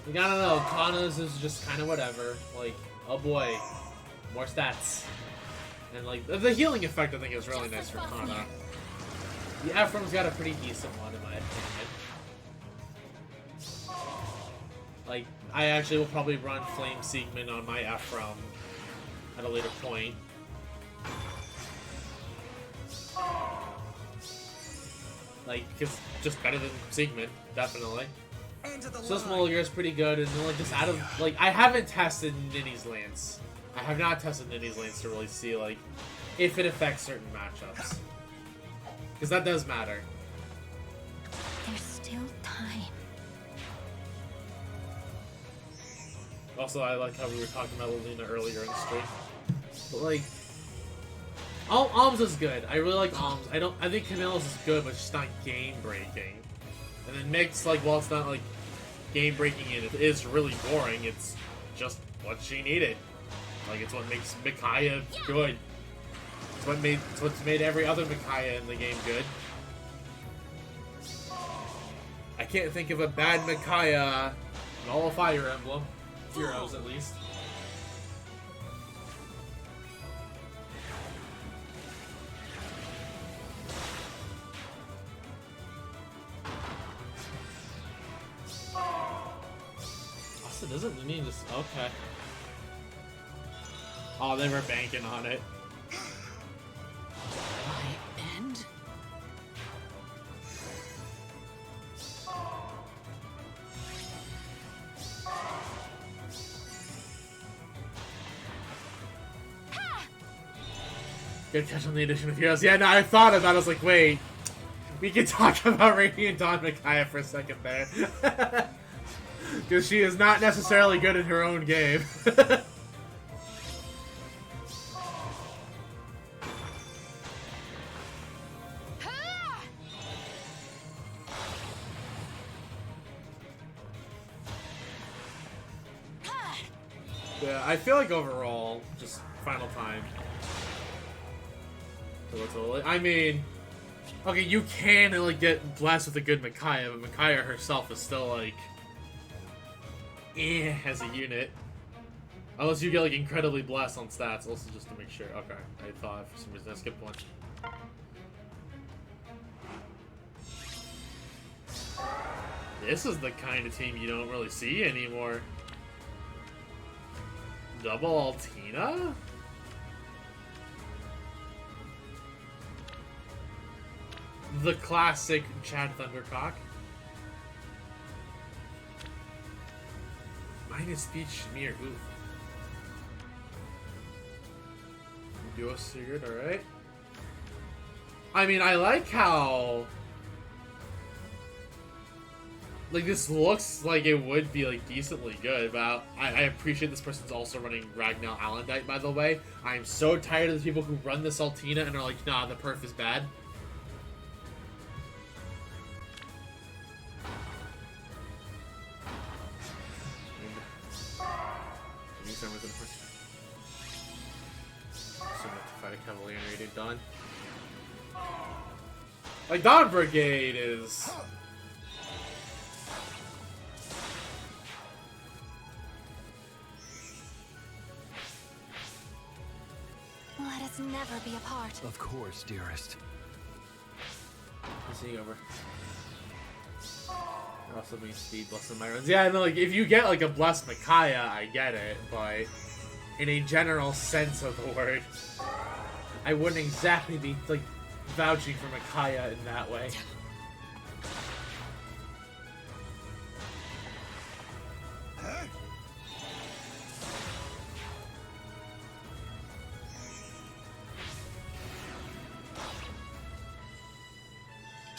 S1: You gotta know, Kana's is just kind of whatever. Like, oh boy, more stats. And like, the healing effect I think is really nice for Kana. The Ephraim's got a pretty decent one in my opinion. Like, I actually will probably run Flame Siegmund on my Ephraim at a later point. Like, because just better than Siegmund, definitely. So Smoliger is pretty good, and like just out of like I haven't tested Ninny's Lance. I have not tested Ninny's Lance to really see like if it affects certain matchups, because that does matter.
S9: There's still time.
S1: Also, I like how we were talking about Lilina earlier in the stream, but like, Alms is good. I really like Alms. I think Camille's is good, but it's just not game breaking. And then Mix, like, while it's not like game breaking and it is really boring, it's just what she needed. Like, it's what makes Micaiah good. It's what's made every other Micaiah in the game good. I can't think of a bad Micaiah in all of Fire Emblem. Heroes, at least. Also, doesn't mean just okay. Oh, they were banking on it.
S8: My end?
S1: Good catch on the addition of heroes. Yeah, no, I thought about it. I was like, wait. We can talk about Radiant Dawn Micaiah for a second there. Because she is not necessarily good in her own game. Yeah, I feel like overall, just final time. I mean, okay, you can like get blessed with a good Micaiah, but Micaiah herself is still like, as a unit. Unless you get like incredibly blessed on stats, also just to make sure. Okay, I thought for some reason I skipped one. This is the kind of team you don't really see anymore. Double Altina? The classic Chad Thundercock. Minus speech, mere oof. Duo Sigurd, alright. I mean, I like how... Like, this looks like it would be, like, decently good, but I appreciate this person's also running Ragnar Alendite, by the way. I'm so tired of the people who run this Altina and are like, nah, the perf is bad. Cavalier rated Dawn. Like, Dawn Brigade is...
S5: Let us never be apart.
S2: Of course, dearest.
S1: Let's see over. Also means speed, bless my runs. Yeah, I know, like, if you get, like, a Blessed Micaiah, I get it, but in a general sense of the word, I wouldn't exactly be, like, vouching for Micaiah in that way.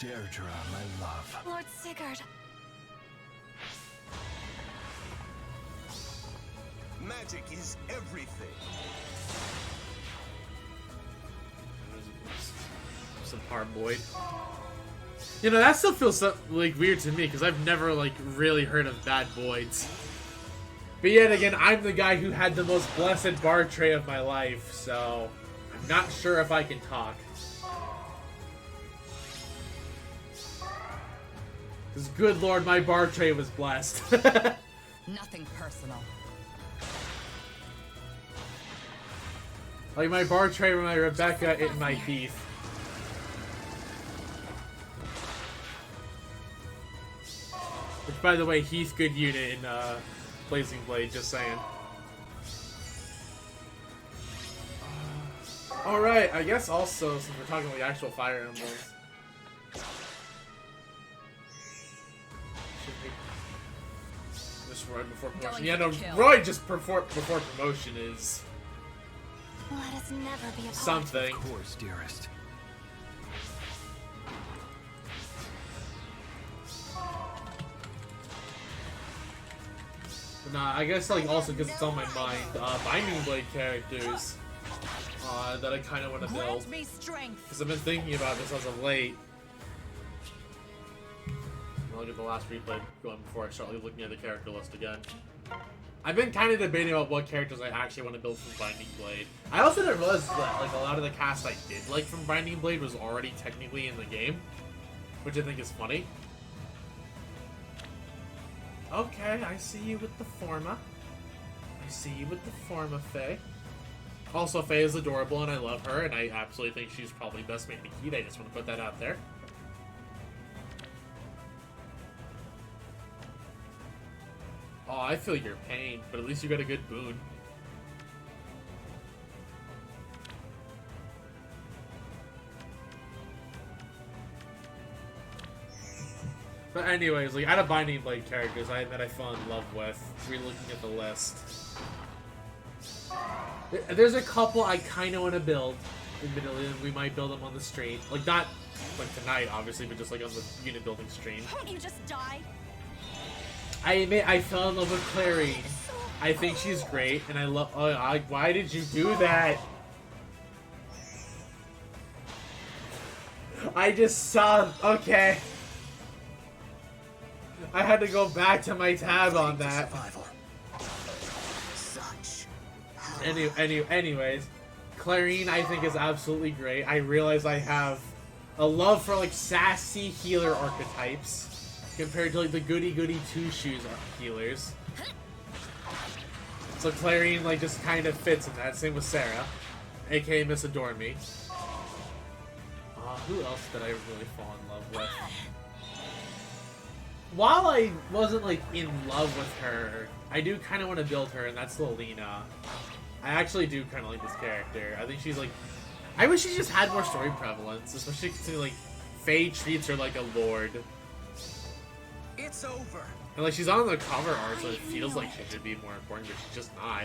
S2: Deirdre, my love.
S5: Lord Sigurd.
S6: Magic is everything.
S1: Some hard Boyd. You know, that still feels so, like, weird to me, because I've never, like, really heard of bad Boyds. But yet again, I'm the guy who had the most blessed bar tray of my life, so I'm not sure if I can talk. Because good lord, my bar tray was blessed.
S7: Nothing personal.
S1: Like my bar tray with my Rebecca in my teeth. Which, by the way, Heath good unit in Blazing Blade, just saying. Alright, I guess also, since we're talking about the actual Fire Emblems. Just Roy before promotion. Yeah, no, Roy just before promotion is
S5: Let us never be apart.
S1: something.
S2: Of course, dearest.
S1: But nah, I guess like also because it's on my mind, Binding Blade characters that I kind of want to build.
S7: Grant me strength.
S1: Because I've been thinking about this as of late. I'll get the last replay going before I start looking at the character list again. I've been kind of debating about what characters I actually want to build from Binding Blade. I also didn't realize that like a lot of the cast I did like from Binding Blade was already technically in the game, which I think is funny. Okay, I see you with the Forma. I see you with the Forma, Faye. Also, Faye is adorable and I love her, and I absolutely think she's probably best made Nikita. I just want to put that out there. Oh, I feel your pain, but at least you got a good boon. But anyways, like, out of Binding Blade characters that I fell in love with, re-looking at the list. There's a couple I kind of want to build. Admittedly, we might build them on the stream. Like, not like tonight, obviously, but just like on the unit building stream.
S5: Won't you just die?
S1: I admit I fell in love with Clary. I think she's great, and I love. Oh, why did you do that? I just saw. Okay. I had to go back to my tab on that. Anyways, Clarine I think is absolutely great. I realize I have a love for like sassy healer archetypes compared to like the goody-goody two-shoes healers. So Clarine like just kind of fits in that. Same with Sarah, aka Miss Adore Me. Who else did I really fall in love with? While I wasn't like in love with her, I do kind of want to build her, and that's Lilina. I actually do kind of like this character. I think she's like... I wish she just had more story prevalence, especially considering like Faye treats her like a lord.
S6: It's over.
S1: And like she's on the cover art, so it feels like she should be more important, but she's just not.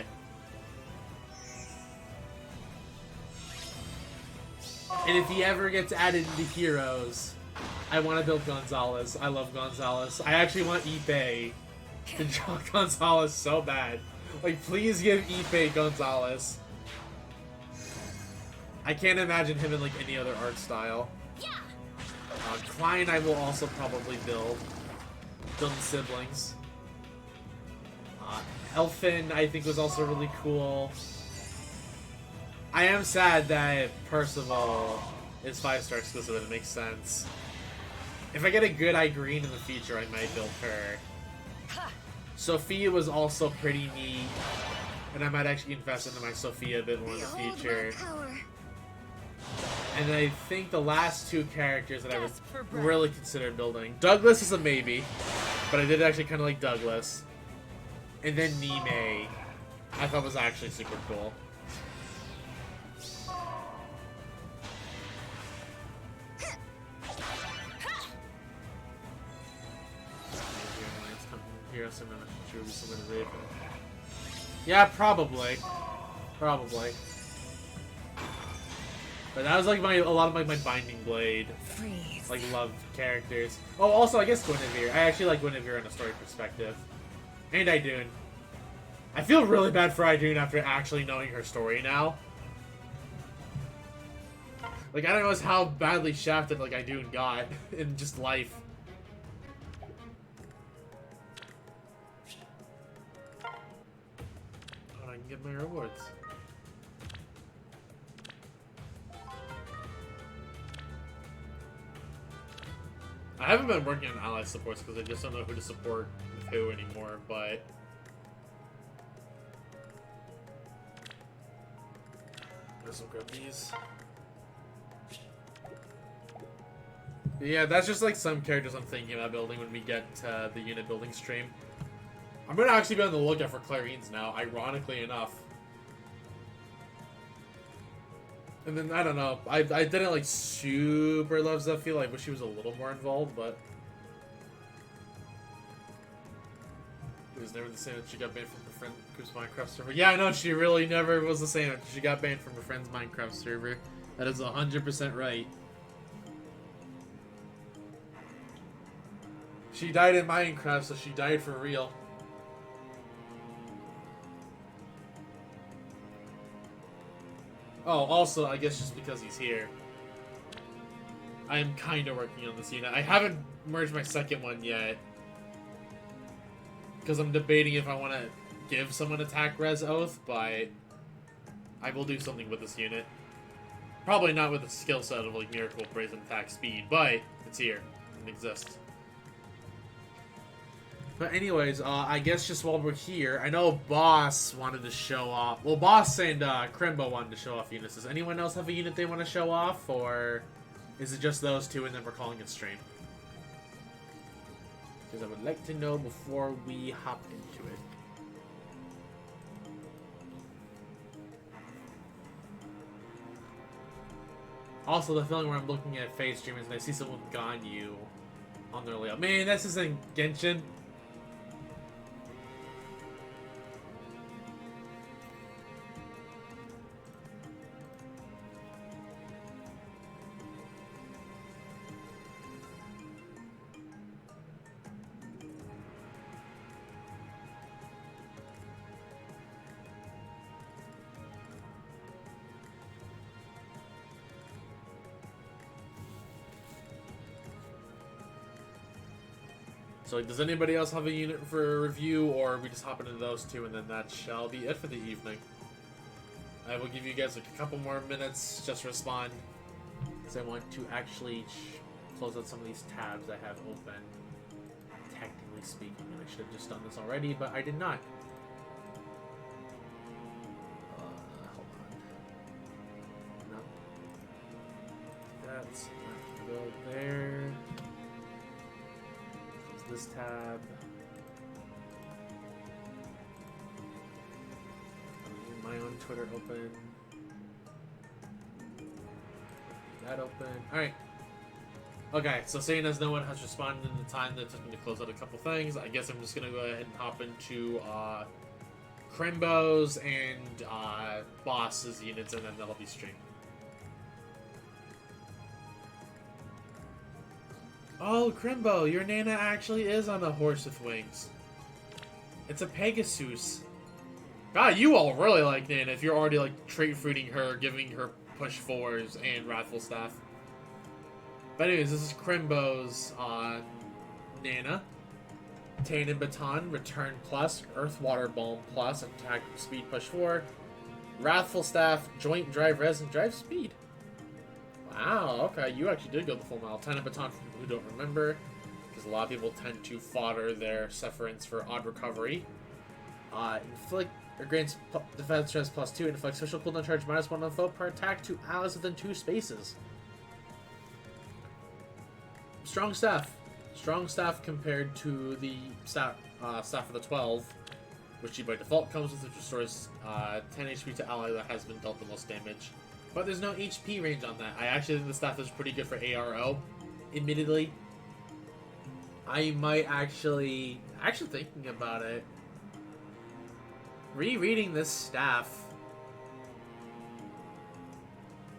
S1: And if he ever gets added into Heroes, I want to build Gonzalez. I love Gonzalez. I actually want Ipe to draw Gonzalez so bad. Like, please give Ipe Gonzalez. I can't imagine him in like any other art style. Klein I will also probably build. Build the siblings. Elfin I think was also really cool. I am sad that Percival is 5-star exclusive and it makes sense. If I get a good eye green in the future, I might build her. Sophia was also pretty neat. And I might actually invest into my Sophia a bit more in the future. And I think the last two characters that I would really consider building. Douglas is a maybe, but I did actually kind of like Douglas. And then Nime, I thought was actually super cool. Yeah, probably. Probably. But that was like a lot of like my Binding Blade, like love characters. Oh, also I guess Guinevere. I actually like Guinevere in a story perspective. And Idun. I feel really bad for Idun after actually knowing her story now. Like I don't know how badly shafted like Idun got in just life. Oh, I can get my rewards. I haven't been working on ally supports because I just don't know who to support with who anymore, but... Let's grab these. But yeah, that's just like some characters I'm thinking about building when we get to the unit building stream. I'm gonna actually be on the lookout for Clarines now, ironically enough. And then, I don't know, I didn't, like, super love Zephyr. I wish she was a little more involved, but... It was never the same that she got banned from her friend group's Minecraft server. Yeah, I know, she really never was the same. She got banned from her friend's Minecraft server. That is 100% right. She died in Minecraft, so she died for real. Oh, also, I guess just because he's here. I am kind of working on this unit. I haven't merged my second one yet. Because I'm debating if I want to give someone attack res oath, but I will do something with this unit. Probably not with a skill set of like Miracle, Brazen Attack, Speed, but it's here. It exists. But anyways, I guess just while we're here, I know Boss wanted to show off... Well, Boss and Crimbo wanted to show off units. Does anyone else have a unit they want to show off? Or is it just those two and then we're calling it stream? Because I would like to know before we hop into it. Also, the feeling where I'm looking at face streamers and I see someone with Ganyu on their layout. Man, this isn't Genshin. So, like, does anybody else have a unit for review, or we just hop into those two, and then that shall be it for the evening? I will give you guys like a couple more minutes just to respond, because I want to actually close out some of these tabs I have open, technically speaking, and I should have just done this already, but I did not. Hold on. No. That's not gonna go there. This tab. My own Twitter open. That open. Alright. Okay, so seeing as no one has responded in the time that it took me to close out a couple things, I guess I'm just gonna go ahead and hop into Crimbos and Boss's units, and then that'll be stream. Oh, Crimbo, your Nana actually is on a horse with wings. It's a Pegasus. God, you all really like Nana if you're already like trait fruiting her, giving her push 4s and Wrathful Staff. But anyways, this is Crimbo's Nana. Tannin Baton, Return Plus, Earth Water Balm Plus, Attack Speed Push 4, Wrathful Staff, Joint Drive Res, and Drive Speed. Wow, okay, you actually did go the full mile. Tannin Baton, for people who don't remember, because a lot of people tend to fodder their sufferance for odd recovery. Inflict or grants defense stress +2 and inflicts special cooldown charge -1 on foe per attack to allies within 2 spaces. Strong staff. Strong staff compared to the staff of the 12, which she by default comes with, which restores 10 HP to ally that has been dealt the most damage. But there's no HP range on that. I actually think the staff is pretty good for ARO, admittedly. I might actually thinking about it, rereading this staff.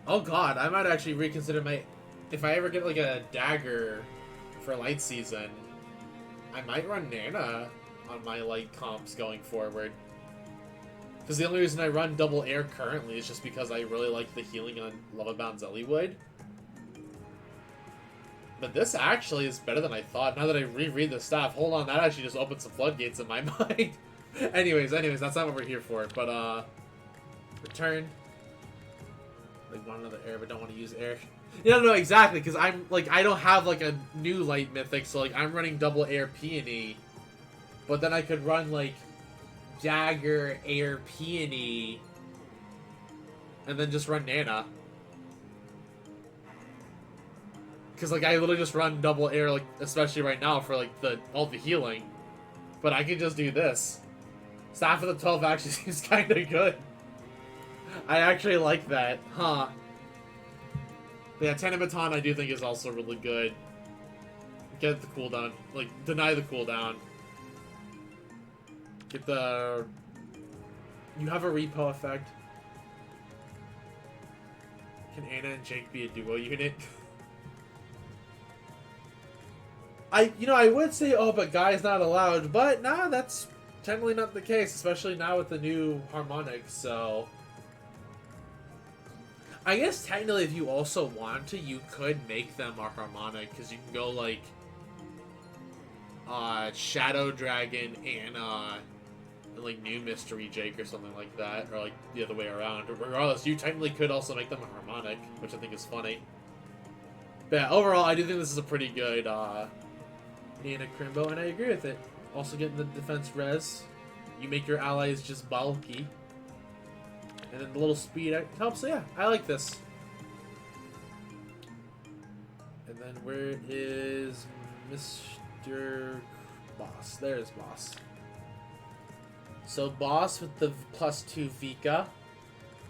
S1: Oh god, I might actually reconsider my... If I ever get like a dagger for light season, I might run Nana on my light comps going forward. Because the only reason I run double air currently is just because I really like the healing on Lava Bound Zellywood. But this actually is better than I thought. Now that I reread the staff, hold on, that actually just opened some floodgates in my mind. anyways, that's not what we're here for. But return. Like want another air, but don't want to use air. Yeah, no, exactly, because I'm like I don't have like a new light mythic, so like I'm running double air peony, but then I could run like dagger air peony, and then just run Nana. Because like I literally just run double air, like especially right now for like all the healing, but I could just do this. Staff of the 12 actually seems kind of good. I actually like that, huh? Yeah, Tannin Baton I do think is also really good. Get the cooldown. Like, deny the cooldown. Get the... You have a repo effect. Can Anna and Jake be a duo unit? I would say, oh, but guy's not allowed. But, nah, that's generally not the case. Especially now with the new harmonics, so... I guess technically if you also want to, you could make them a harmonic, because you can go like Shadow Dragon and like New Mystery Jake or something like that, or like the other way around. Regardless, you technically could also make them a harmonic, which I think is funny. But yeah, overall, I do think this is a pretty good Nana Crimbo, and I agree with it. Also getting the defense res. You make your allies just bulky. And then the little speed helps, so yeah, I like this. And then where is Mr. Boss? There's Boss. So Boss with the +2 Vika,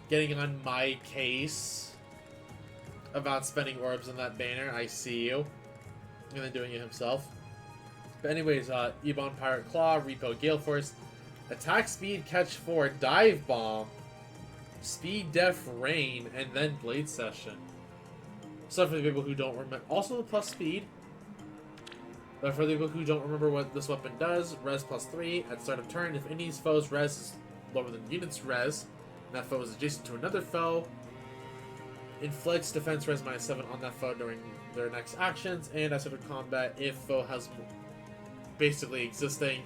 S1: getting on my case about spending orbs on that banner. I see you. And then doing it himself. But anyways, Ebon Pirate Claw, Repo Gale Force, Attack Speed, Catch 4, Dive Bomb, Speed, Def, Rain, and then Blade Session. So for the people who don't remember, also the plus speed. But for the people who don't remember what this weapon does, res +3 at start of turn. If any foe's res is lower than the unit's res, and that foe is adjacent to another foe, inflicts defense res -7 on that foe during their next actions. And at start of combat, if foe has basically existing,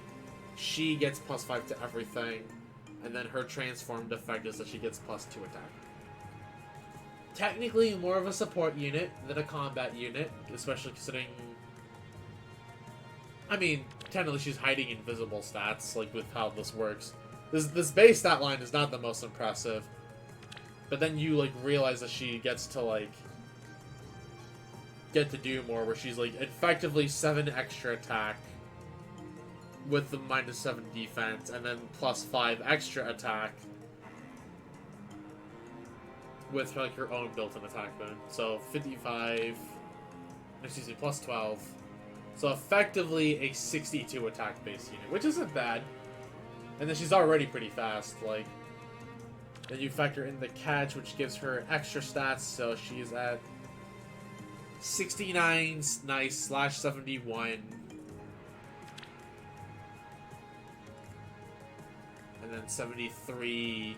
S1: she gets +5 to everything. And then her transformed effect is that she gets +2 attack. Technically more of a support unit than a combat unit, especially considering... I mean, technically she's hiding invisible stats, like with how this works. This base stat line is not the most impressive. But then you, like, realize that she gets to, like... get to do more, where she's, like, effectively 7 extra attack with the -7 defense, and then +5 extra attack with like her own built-in attack boon. So 55, Excuse me, plus 12. So effectively a 62 attack base unit, which isn't bad. And then she's already pretty fast, like... Then you factor in the catch, which gives her extra stats, so she's at 69, nice, slash 71. And then 73,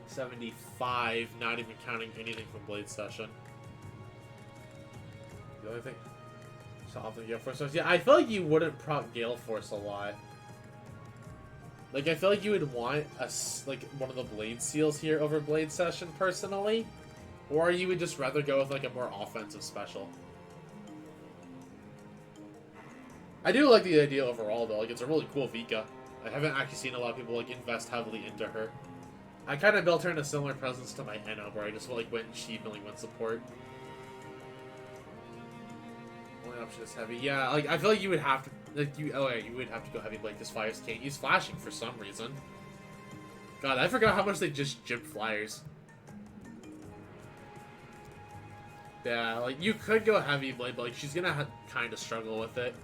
S1: 75, not even counting anything from Blade Session. The only thing... So I'll think Gale Force. Yeah, I feel like you wouldn't proc Gale Force a lot. Like, I feel like you would want like one of the Blade Seals here over Blade Session, personally. Or you would just rather go with, like, a more offensive special. I do like the idea overall, though. Like, it's a really cool Vika. I haven't actually seen a lot of people, like, invest heavily into her. I kind of built her in a similar presence to my Henna, where I just, like, went cheap and, like, went support. Only option is heavy. Yeah, like, I feel like you would have to... Like, you would have to go heavy blade because flyers can't use flashing for some reason. God, I forgot how much they just gypped flyers. Yeah, like, you could go heavy blade, but, like, she's gonna kind of struggle with it.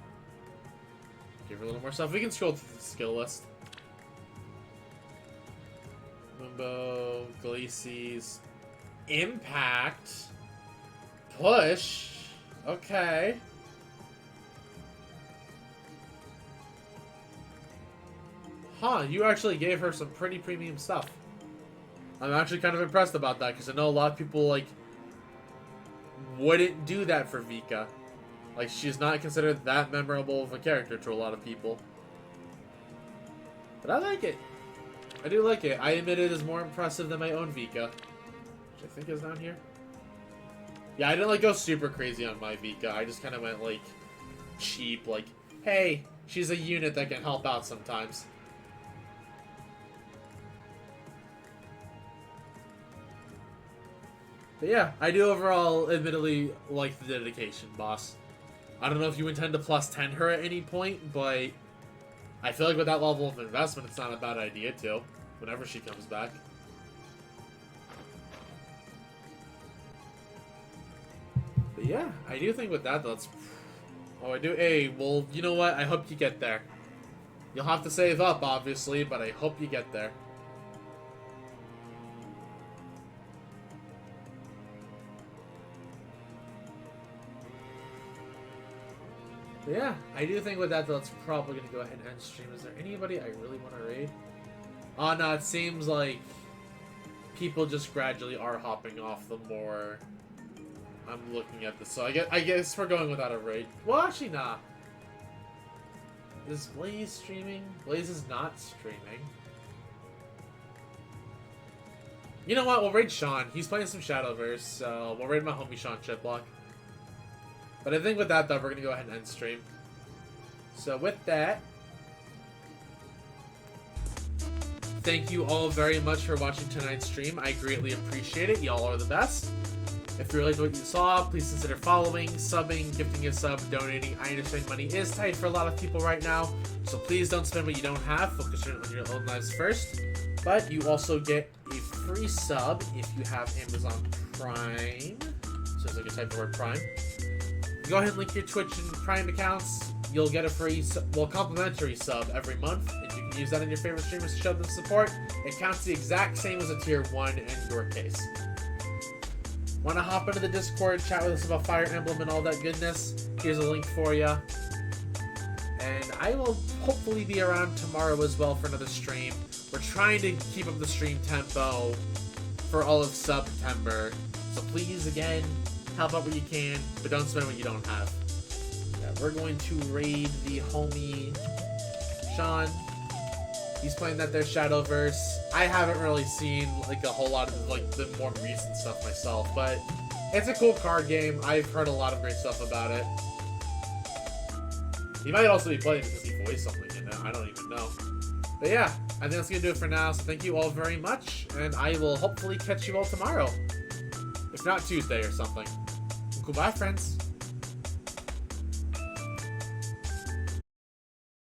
S1: Give her a little more stuff. We can scroll through the skill list. Mumbo, Glacies, Impact, Push. Okay. Huh, you actually gave her some pretty premium stuff. I'm actually kind of impressed about that, because I know a lot of people, like, wouldn't do that for Vika. Like, she's not considered that memorable of a character to a lot of people. But I like it. I do like it. I admit it is more impressive than my own Vika. Which I think is down here. Yeah, I didn't, like, go super crazy on my Vika. I just kind of went, like, cheap. Like, hey, she's a unit that can help out sometimes. But yeah, I do overall, admittedly, like the dedication, boss. I don't know if you intend to plus 10 her at any point, but I feel like with that level of investment, it's not a bad idea to, whenever she comes back. But yeah, I do think with that, that's... Oh, I do... Hey, well, you know what? I hope you get there. You'll have to save up, obviously, but I hope you get there. But yeah, I do think with that, though, it's probably going to go ahead and end stream. Is there anybody I really want to raid? Oh, no, it seems like people just gradually are hopping off the more I'm looking at this. So I guess we're going without a raid. Well, actually, nah. Is Blaze streaming? Blaze is not streaming. You know what? We'll raid Sean. He's playing some Shadowverse, so we'll raid my homie Sean Chiplock. But I think with that, though, we're going to go ahead and end stream. So with that, thank you all very much for watching tonight's stream. I greatly appreciate it. Y'all are the best. If you liked what you saw, please consider following, subbing, gifting a sub, donating. I understand money is tight for a lot of people right now, so please don't spend what you don't have. Focus on your own lives first. But you also get a free sub if you have Amazon Prime. So it's like a type of word Prime. Go ahead and link your Twitch and Prime accounts. You'll get a free, complimentary sub every month, and you can use that in your favorite streamers to show them support. It counts the exact same as a tier 1 in your case. Want to hop into the Discord, chat with us about Fire Emblem and all that goodness? Here's a link for you. And I will hopefully be around tomorrow as well for another stream. We're trying to keep up the stream tempo for all of September. So please, again, help out where you can, but don't spend what you don't have. Yeah, we're going to raid the homie Sean. He's playing that there Shadowverse. I haven't really seen like a whole lot of like the more recent stuff myself, but it's a cool card game. I've heard a lot of great stuff about it. He might also be playing because he voiced something in it. I don't even know. But yeah, I think that's gonna do it for now. So thank you all very much, and I will hopefully catch you all tomorrow, if not Tuesday or something. Goodbye, friends.